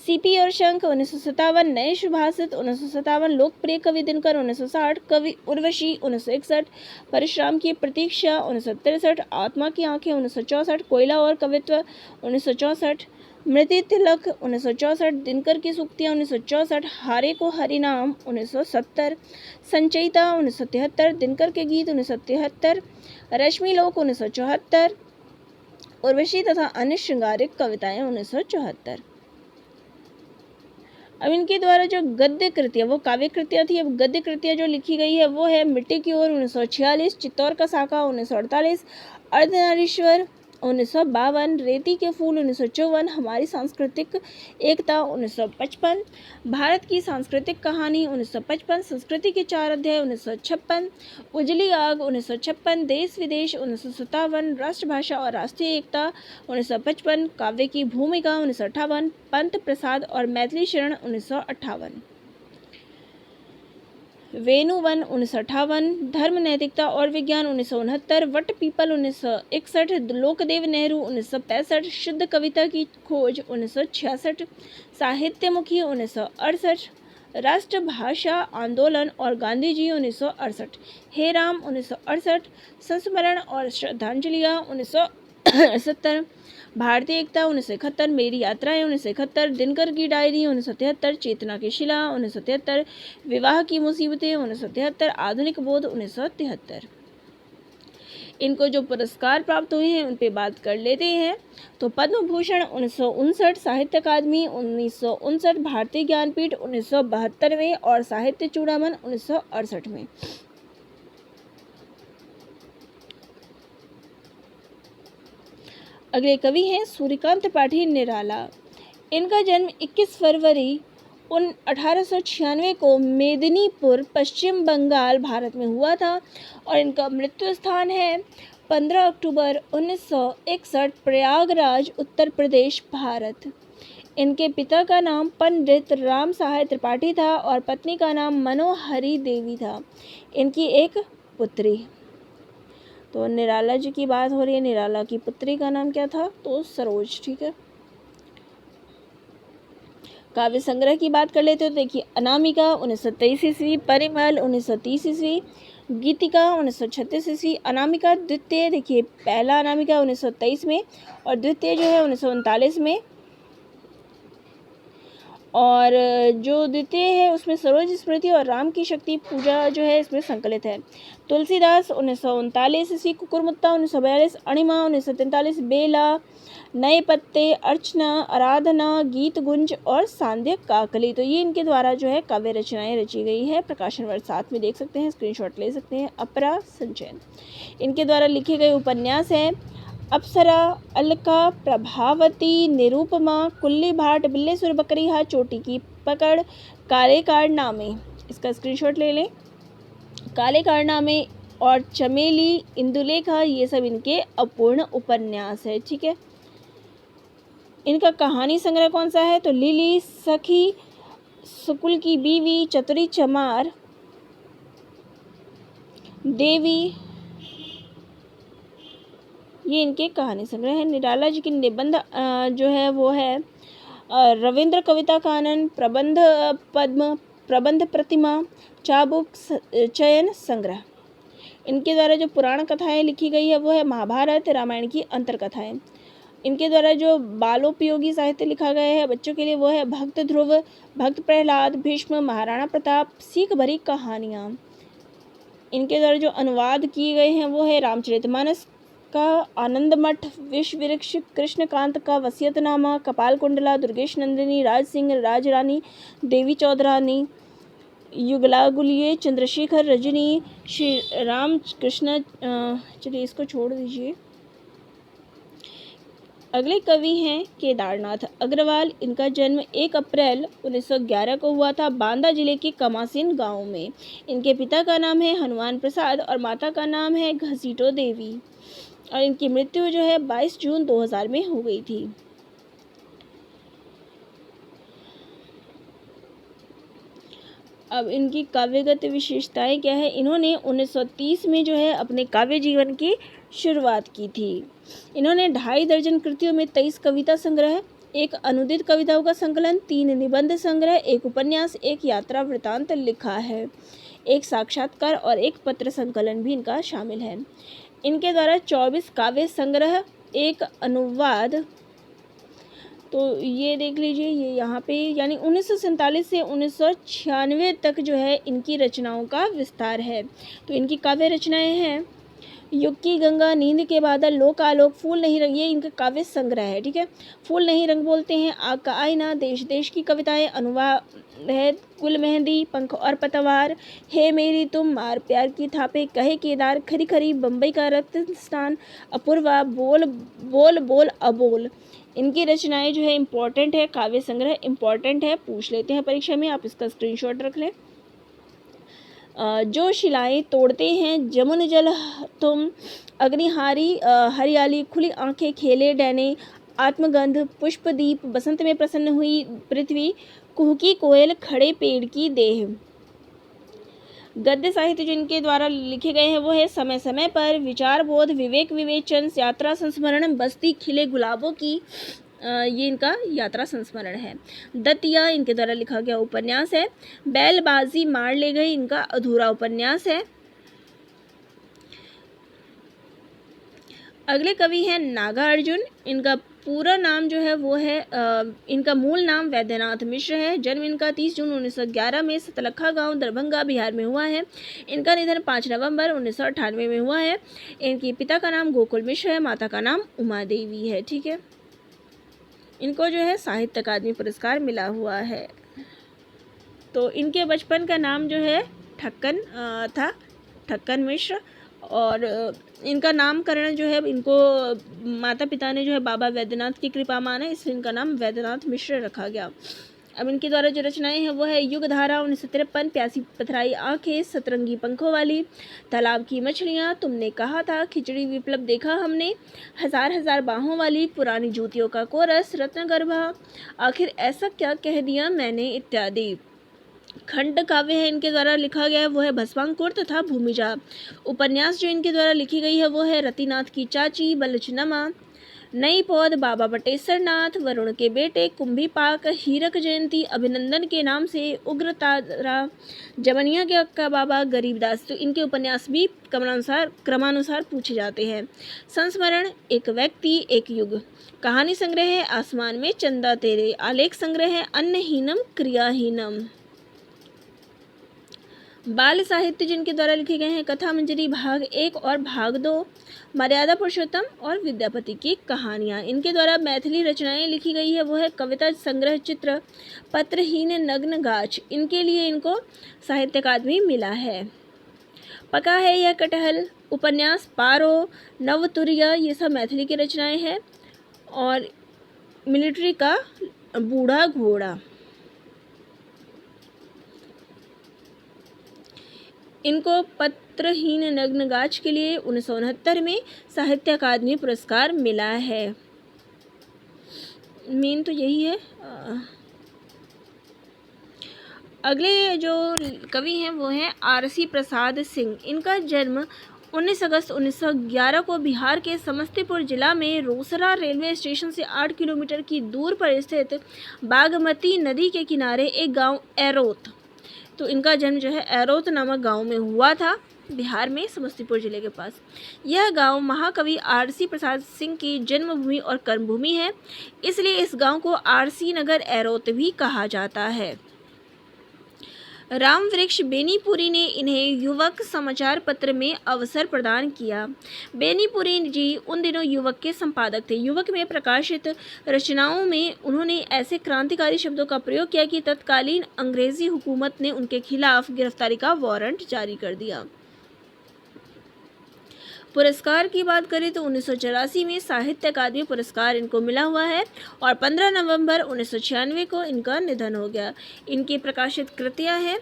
सीपी और शंख 1957, नए सुभाषित 1957, लोकप्रिय कवि दिनकर 1960, कवि उर्वशी 1961, परशुराम की प्रतीक्षा 1963, आत्मा की आंखें 1964, कोयला और कवित्व 1964, मृति तिलक 1964, दिनकर की सूक्तियाँ 1964, हारे को हरिनाम 1970, संचयिता 1973, दिनकर के गीत 1973, रश्मि लोक 1974, उर्वशी तथा अन्य श्रृंगारिक कविताएं 1974। अब इनके द्वारा जो गद्य कृतियाँ, वो काव्य कृतियाँ थी, अब गद्य कृतियाँ जो लिखी गई है वो है मिट्टी की ओर 1946, चित्तौर का साका 1948, अर्धनारीश्वर 1952, रेती के फूल 1954, हमारी सांस्कृतिक एकता 1955, भारत की सांस्कृतिक कहानी 1955, संस्कृति के 4 अध्याय 1956, उजली आग 1956, देश विदेश 1957, राष्ट्रभाषा और राष्ट्रीय एकता 1955, काव्य की भूमिका 1958, पंत प्रसाद और मैथिली शरण 1958, वेणुवन 1958, धर्म नैतिकता और विज्ञान 1969, वट पीपल 1961, लोकदेव नेहरू 1965, शुद्ध कविता की खोज 1966, साहित्यमुखी 1968, राष्ट्रभाषा आंदोलन और गांधी जी 1968, हे राम 1968, संस्मरण और श्रद्धांजलियाँ 1970, भारतीय एकता 1971, मेरी यात्राएं 1971, दिनकर की डायरी 1973, चेतना की शिला 1973, विवाह की मुसीबतें 1973, आधुनिक बोध 1973। इनको जो पुरस्कार प्राप्त हुए हैं उन पे बात कर लेते हैं। तो पद्म भूषण 1959, साहित्य अकादमी 1959, भारतीय ज्ञानपीठ 1972 में और साहित्य चूड़ामणि 1968 में। अगले कवि हैं सूर्यकांत पाठी निराला। इनका जन्म 21 फरवरी 1896 को मेदिनीपुर, पश्चिम बंगाल, भारत में हुआ था और इनका मृत्यु स्थान है 15 अक्टूबर 1961, प्रयागराज, उत्तर प्रदेश, भारत। इनके पिता का नाम पंडित राम सहाय त्रिपाठी था और पत्नी का नाम मनोहरी देवी था। इनकी एक पुत्री। तो निराला जी की बात हो रही है। निराला की पुत्री का नाम क्या था? तो सरोज। ठीक है। काव्य संग्रह की बात कर लेते हो। देखिए, अनामिका 1923 ईस्वी, परिमल 1930 ईस्वी, गीतिका 1936 ईस्वी। अनामिका द्वितीय, देखिए पहला अनामिका 1923 में और द्वितीय जो है 1939 में। और जो द्वितीय है उसमें सरोज स्मृति और राम की शक्ति पूजा जो है इसमें संकलित है। तुलसीदास 1939 ईस्वी, कुकुरमुत्ता 1942, अणिमा 1943, बेला, नए पत्ते, अर्चना, आराधना, गीत गुंज और सांध्य काकली। तो ये इनके द्वारा जो है काव्य रचनाएं रची गई है। प्रकाशन वर्ष साथ में देख सकते हैं, स्क्रीनशॉट ले सकते हैं। अपरा संचयन इनके द्वारा लिखे गए उपन्यास हैं। अप्सरा, अलका, प्रभावती, निरूपमा, कुल्ली भाट, बिल्लेसुर बकरीहा, चोटी की पकड़, काले कारनामे, इसका स्क्रीनशॉट ले लें। काले कारनामे और चमेली, इंदुलेखा, ये सब इनके अपूर्ण उपन्यास है। ठीक है। इनका कहानी संग्रह कौन सा है? तो लिली, सखी, सुकुल की बीवी, चतुरी चमार, देवी, ये इनके कहानी संग्रह है। निराला जी की निबंध जो है वो है रविंद्र कविता कानन, प्रबंध पद्म, प्रबंध प्रतिमा, चाबुक चयन संग्रह। इनके द्वारा जो पुराण कथाएं लिखी गई है वो है महाभारत, रामायण की अंतर्कथाएं। इनके द्वारा जो बालोपयोगी साहित्य लिखा गया है बच्चों के लिए वो है भक्त ध्रुव, भक्त प्रहलाद, भीष्म, महाराणा प्रताप, सीख भरी कहानियाँ। इनके द्वारा जो अनुवाद किए गए हैं वो है रामचरितमानस का, आनंद मठ, विश्व वृक्ष, कृष्णकांत का वसीयतनामा, कपाल कुंडला, दुर्गेश नंदिनी, राज सिंह, राजरानी, देवी चौधरानी, युगलागुलिये, चंद्रशेखर, रजनी, श्री राम कृष्ण। चलिए इसको छोड़ दीजिए। अगले कवि हैं केदारनाथ अग्रवाल। इनका जन्म 1 अप्रैल 1911 को हुआ था बांदा जिले के कमासिन गांव में। इनके पिता का नाम है हनुमान प्रसाद और माता का नाम है घसीटो देवी और इनकी मृत्यु जो है 22 जून 2000 में हो गई थी। अब इनकी काव्यगत विशेषताएं क्या है? इन्होंने 1930 में जो है अपने काव्य जीवन की शुरुआत की थी। इन्होंने 2.5 दर्जन कृतियों में 23 कविता संग्रह, 1 अनुदित कविताओं का संकलन, 3 निबंध संग्रह, 1 उपन्यास, 1 यात्रा वृतांत लिखा है, 1 साक्षात्कार और 1 पत्र संकलन भी इनका शामिल है। इनके द्वारा 24 काव्य संग्रह, 1 अनुवाद। तो ये देख लीजिए, ये यहाँ पे यानी 1947 से 1996 तक जो है इनकी रचनाओं का विस्तार है। तो इनकी काव्य रचनाएं हैं युग की गंगा, नींद के बादल, लोक आलोक, फूल नहीं रंग, ये इनका काव्य संग्रह है। ठीक है, फूल नहीं रंग बोलते हैं, आग का आईना, देश देश की कविताएं, अनुवाद है, गुल मेहंदी, पंख और पतवार, हे मेरी तुम, मार प्यार की थापे, कहे केदार, खरी खरी, बम्बई का रक्त स्थान, अपूर्वा, बोल बोल बोल अबोल। इनकी रचनाएं जो है इम्पोर्टेंट है, काव्य संग्रह इम्पोर्टेंट है, पूछ लेते हैं परीक्षा में, आप इसका स्क्रीनशॉट रख लें। जो शिलाएं तोड़ते हैं जमुन जल तुम, अग्निहारी, हरियाली, खुली आंखें, खेले डैने, आत्मगंध, पुष्पदीप, बसंत में प्रसन्न हुई पृथ्वी, कुहकी कोयल, खड़े पेड़ की देह। गद्य साहित्य जिनके द्वारा लिखे गए हैं वो है समय समय पर, विचार बोध, विवेक विवेचन, यात्रा संस्मरण, बस्ती, खिले गुलाबों की, ये इनका यात्रा संस्मरण है। दतिया इनके द्वारा लिखा गया उपन्यास है। बैलबाजी मार ले गई इनका अधूरा उपन्यास है। अगले कवि हैं नागार्जुन। इनका पूरा नाम जो है वो है इनका मूल नाम वैद्यनाथ मिश्र है। जन्म इनका 30 जून 1911 में सतलखा गांव दरभंगा बिहार में हुआ है। इनका निधन 5 नवंबर 1998 में हुआ है। इनके पिता का नाम गोकुल मिश्र है, माता का नाम उमा देवी है। ठीक है, इनको जो है साहित्य अकादमी पुरस्कार मिला हुआ है। तो इनके बचपन का नाम जो है ठक्कन था, ठक्कन मिश्र। और इनका नामकरण जो है इनको माता पिता ने जो है बाबा वैद्यनाथ की कृपा माना, इसलिए इनका नाम वैद्यनाथ मिश्र रखा गया। अब इनके द्वारा जो रचनाएं हैं वो है युग धारा 1953, प्यासी पथराई आंखें, सतरंगी पंखों वाली, तालाब की मछलियां, तुमने कहा था, खिचड़ी विप्लव देखा हमने, हजार हजार बाहों वाली, पुरानी जूतियों का कोरस, रत्नगर्भा, आखिर ऐसा क्या कह दिया मैंने, इत्यादि। खंड काव्य है इनके द्वारा लिखा गया है वो है भस्मांकुर तथा भूमिजा। उपन्यास जो इनके द्वारा लिखी गई है वो है रतिनाथ की चाची, बलचनमा, नई पौध, बाबा बटेश्वर नाथ, वरुण के बेटे, कुंभी पाक, हीरक जयंती, अभिनंदन के नाम से, उग्र तारा, जमनिया के अक्का बाबा, गरीबदास। तो इनके उपन्यास भी क्रमानुसार पूछे जाते हैं। संस्मरण, एक व्यक्ति एक युग, कहानी संग्रह है आसमान में चंदा तेरे, आलेख संग्रह है अन्नहीनम क्रियाहीनम। बाल साहित्य जिनके द्वारा लिखे गए हैं कथा मंजरी भाग 1 और भाग 2, मर्यादा पुरुषोत्तम और विद्यापति की कहानियाँ। इनके द्वारा मैथिली रचनाएं लिखी गई है वो है कविता संग्रह चित्र, पत्रहीन, नग्न गाछ। इनके लिए इनको साहित्य अकादमी मिला है। पका है यह कटहल, उपन्यास, पारो, नवतुरिया, ये सब मैथिली की रचनाएं हैं। और मिलिट्री का बूढ़ा घोड़ा। इनको पत्रहीन नग्न गाछ के लिए 1969 में साहित्य अकादमी पुरस्कार मिला है। मेन तो यही है। अगले जो कवि हैं वो हैं आरसी प्रसाद सिंह। इनका जन्म 19 अगस्त 1911 को बिहार के समस्तीपुर जिला में रोसड़ा रेलवे स्टेशन से 8 किलोमीटर की दूर पर स्थित बागमती नदी के किनारे एक गांव एरोत, तो इनका जन्म जो है एरोत नामक गांव में हुआ था, बिहार में समस्तीपुर जिले के पास। यह गांव महाकवि आरसी प्रसाद सिंह की जन्मभूमि और कर्मभूमि है, इसलिए इस गांव को आरसी नगर एरोत भी कहा जाता है। राम वृक्ष बेनीपुरी ने इन्हें युवक समाचार पत्र में अवसर प्रदान किया। बेनीपुरी जी उन दिनों युवक के संपादक थे। युवक में प्रकाशित रचनाओं में उन्होंने ऐसे क्रांतिकारी शब्दों का प्रयोग किया कि तत्कालीन अंग्रेजी हुकूमत ने उनके खिलाफ गिरफ्तारी का वारंट जारी कर दिया। पुरस्कार की बात करें तो 1984 में साहित्य अकादमी पुरस्कार इनको मिला हुआ है और 15 नवंबर 1996 को इनका निधन हो गया। इनकी प्रकाशित कृतियां हैं।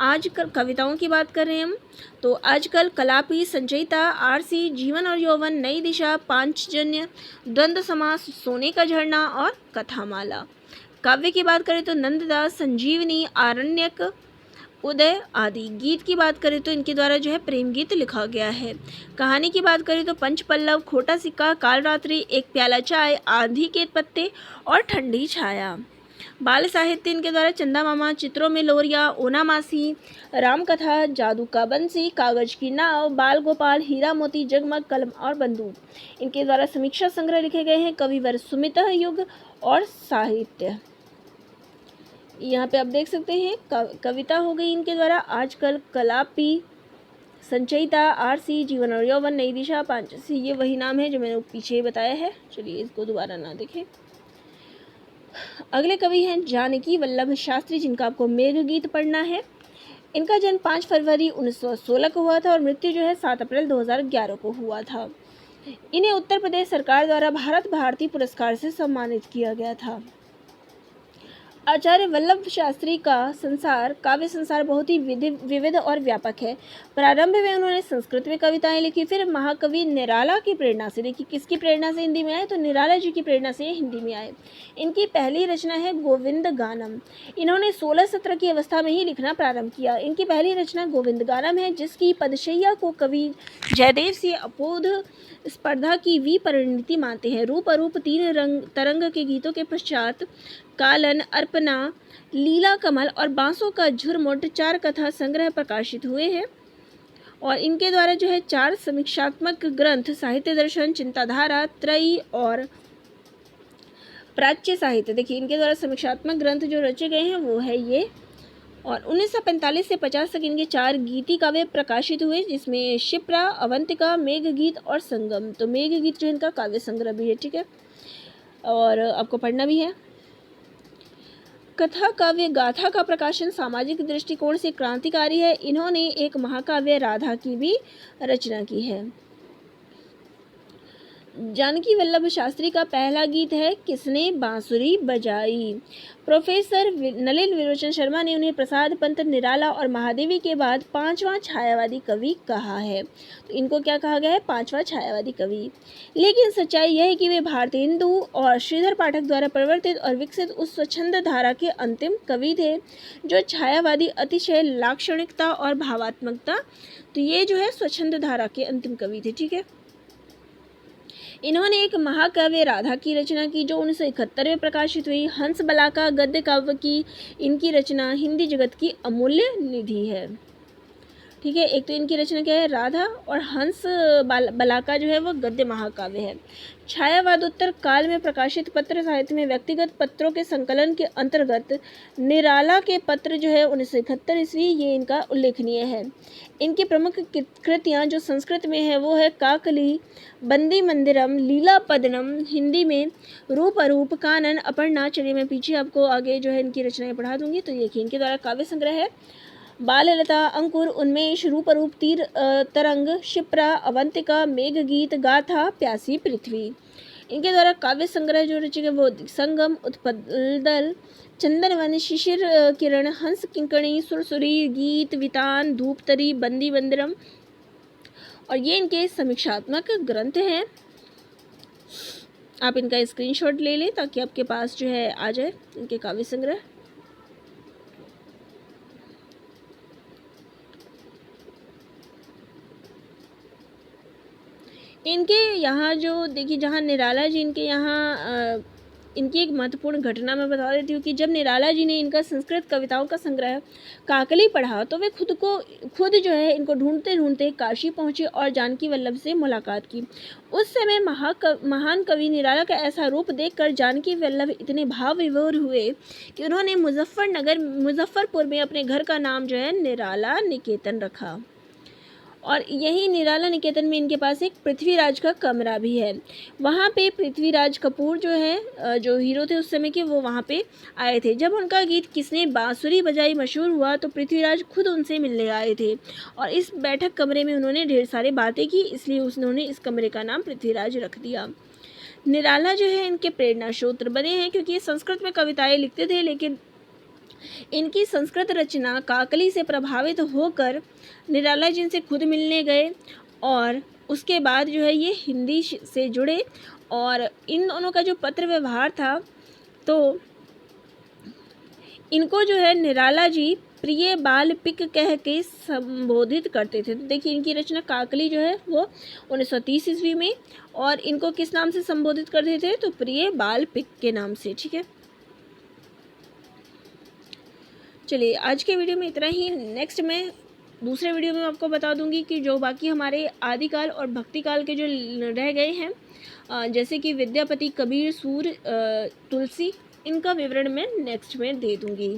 आजकल कविताओं की बात कर रहे हैं हम तो आजकल, कलापी, संचयिता, आरसी, जीवन और यौवन, नई दिशा, पांचजन्य, द्वंद्व समास, सोने का झरना और कथामाला। काव्य की बात करें तो नंददास, संजीवनी, आरण्यक, उदय आदि। गीत की बात करें तो इनके द्वारा जो है प्रेम गीत लिखा गया है। कहानी की बात करें तो पंचपल्लव, खोटा सिक्का, कालरात्रि, एक प्याला चाय, आंधी के पत्ते और ठंडी छाया। बाल साहित्य इनके द्वारा चंदा मामा, चित्रों में लोरिया, ओना मासी, राम कथा, जादू का बंसी, कागज की नाव, बाल गोपाल, हीरा मोती, जगमग, कलम और बंदूक। इनके द्वारा समीक्षा संग्रह लिखे गए हैं कविवर सुमित युग और साहित्य। यहाँ पे आप देख सकते हैं कविता हो गई इनके द्वारा आजकल, कलापी, संचयिता, आरसी, जीवन और यौवन, नई दिशा, पांचसी, ये वही नाम है जो मैंने पीछे बताया है। चलिए इसको दोबारा ना देखें। अगले कवि हैं जानकी वल्लभ शास्त्री, जिनका आपको मेघगीत पढ़ना है। इनका जन्म 5 फरवरी 1916 को हुआ था और मृत्यु जो है 7 अप्रैल 2011 को हुआ था। इन्हें उत्तर प्रदेश सरकार द्वारा भारत भारती पुरस्कार से सम्मानित किया गया था। आचार्य वल्लभ शास्त्री का काव्य संसार बहुत ही विविध और व्यापक है। प्रारंभ में उन्होंने संस्कृत में कविताएं लिखी, फिर महाकवि निराला की प्रेरणा से, देखिए किसकी प्रेरणा से हिंदी में आए, तो निराला जी की प्रेरणा से हिंदी में आए। इनकी पहली रचना है गोविंद गानम। इन्होंने 16-17 की अवस्था में ही लिखना प्रारंभ किया। इनकी पहली रचना गोविंद गानम है, जिसकी पदशैया को कवि जयदेव से अपोध स्पर्धा की विपरिणति मानते हैं। रूप अरूप 3 तरंग के गीतों के पश्चात कालन, अर्पणा, लीला कमल और बांसों का झुरमुट 4 कथा संग्रह प्रकाशित हुए हैं। और इनके द्वारा जो है 4 समीक्षात्मक ग्रंथ साहित्य दर्शन, चिंताधारा, त्रयी और प्राच्य साहित्य, देखिए इनके द्वारा समीक्षात्मक ग्रंथ जो रचे गए हैं वो है ये। और 1945 से 50 तक इनके 4 गीति काव्य प्रकाशित हुए, जिसमें शिप्रा, अवंतिका, मेघगीत और संगम। तो मेघगीत जो इनका काव्य संग्रह भी है, ठीक है, और आपको पढ़ना भी है। कथा काव्य गाथा का प्रकाशन सामाजिक दृष्टिकोण से क्रांतिकारी है। इन्होंने एक महाकाव्य राधा की भी रचना की है। जानकी वल्लभ शास्त्री का पहला गीत है किसने बांसुरी बजाई। प्रोफेसर नलिन विरोचन शर्मा ने उन्हें प्रसाद पंत, निराला और महादेवी के बाद 5वां छायावादी कवि कहा है। तो इनको क्या कहा गया है, 5वां छायावादी कवि। लेकिन सच्चाई यह है कि वे भारतीय हिंदू और श्रीधर पाठक द्वारा प्रवर्तित और विकसित उस स्वच्छंद धारा के अंतिम कवि थे जो छायावादी अतिशय लाक्षणिकता और भावात्मकता, तो ये जो है स्वच्छंद धारा के अंतिम कवि थे, ठीक है। इन्होंने एक महाकाव्य राधा की रचना की जो 1971 में प्रकाशित हुई। हंस बलाका गद्य काव्य की इनकी रचना हिंदी जगत की अमूल्य निधि है, ठीक है। एक तो इनकी रचना क्या है, राधा, और हंस बलाका जो है वो गद्य महाकाव्य है। छायावादोत्तर काल में प्रकाशित पत्र साहित्य में व्यक्तिगत पत्रों के संकलन के अंतर्गत निराला के पत्र जो है 1971 ईस्वी, ये इनका उल्लेखनीय है। इनकी प्रमुख कृतियाँ जो संस्कृत में है वो है काकली, बंदी मंदिरम, लीला पदनम, हिंदी में रूप अरूप, कानन, अपर्णा। चलिए मैं पीछे आपको आगे जो है इनकी रचनाएं पढ़ा दूंगी। तो देखिए इनके द्वारा काव्य संग्रह है बाललता, अंकुर, उन्मेष, रूप अरूप, तीर तरंग, शिप्रा, अवंतिका, मेघगीत, गाथा, प्यासी पृथ्वी। इनके द्वारा काव्य संग्रह जो रचे गए वो संगम, उत्पदल, चंदनवन, शिशिर किरण, हंस किंकणी, सुरसुरी, गीत, वितान, धूपतरी, बंदी मंदिरम, और ये इनके समीक्षात्मक ग्रंथ हैं। आप इनका स्क्रीनशॉट ले लें ताकि आपके पास जो है आ जाए इनके काव्य संग्रह। इनके यहाँ जो देखिए, जहाँ निराला जी इनके यहाँ इनकी एक महत्वपूर्ण घटना मैं बता देती हूँ कि जब निराला जी ने इनका संस्कृत कविताओं का संग्रह काकली पढ़ा तो वे खुद जो है इनको ढूंढते ढूंढते काशी पहुँचे और जानकी वल्लभ से मुलाकात की। उस समय महान कवि निराला का ऐसा रूप देखकर जानकी वल्लभ इतने भाव विभोर हुए कि उन्होंने मुजफ्फरपुर में अपने घर का नाम जो है निराला निकेतन रखा। और यही निराला निकेतन में इनके पास एक पृथ्वीराज का कमरा भी है। वहाँ पे पृथ्वीराज कपूर जो है जो हीरो थे उस समय के, वो वहाँ पे आए थे। जब उनका गीत किसने बांसुरी बजाई मशहूर हुआ तो पृथ्वीराज खुद उनसे मिलने आए थे और इस बैठक कमरे में उन्होंने ढेर सारी बातें की, इसलिए उन्होंने इस कमरे का नाम पृथ्वीराज रख दिया। निराला जो है इनके प्रेरणा स्रोत बने हैं क्योंकि ये संस्कृत में कविताएँ लिखते थे, लेकिन इनकी संस्कृत रचना काकली से प्रभावित होकर निराला जी से खुद मिलने गए और उसके बाद जो है ये हिंदी से जुड़े। और इन दोनों का जो पत्र व्यवहार था तो इनको जो है निराला जी प्रिय बाल पिक कह के संबोधित करते थे। तो देखिए इनकी रचना काकली जो है वो 1930 ईस्वी में, और इनको किस नाम से संबोधित करते थे, तो प्रिय बाल पिक के नाम से, ठीक है। चलिए आज के वीडियो में इतना ही। नेक्स्ट मैं दूसरे वीडियो में आपको बता दूंगी कि जो बाकी हमारे आदिकाल और भक्तिकाल के जो रह गए हैं जैसे कि विद्यापति, कबीर, सूर, तुलसी, इनका विवरण मैं नेक्स्ट में दे दूंगी।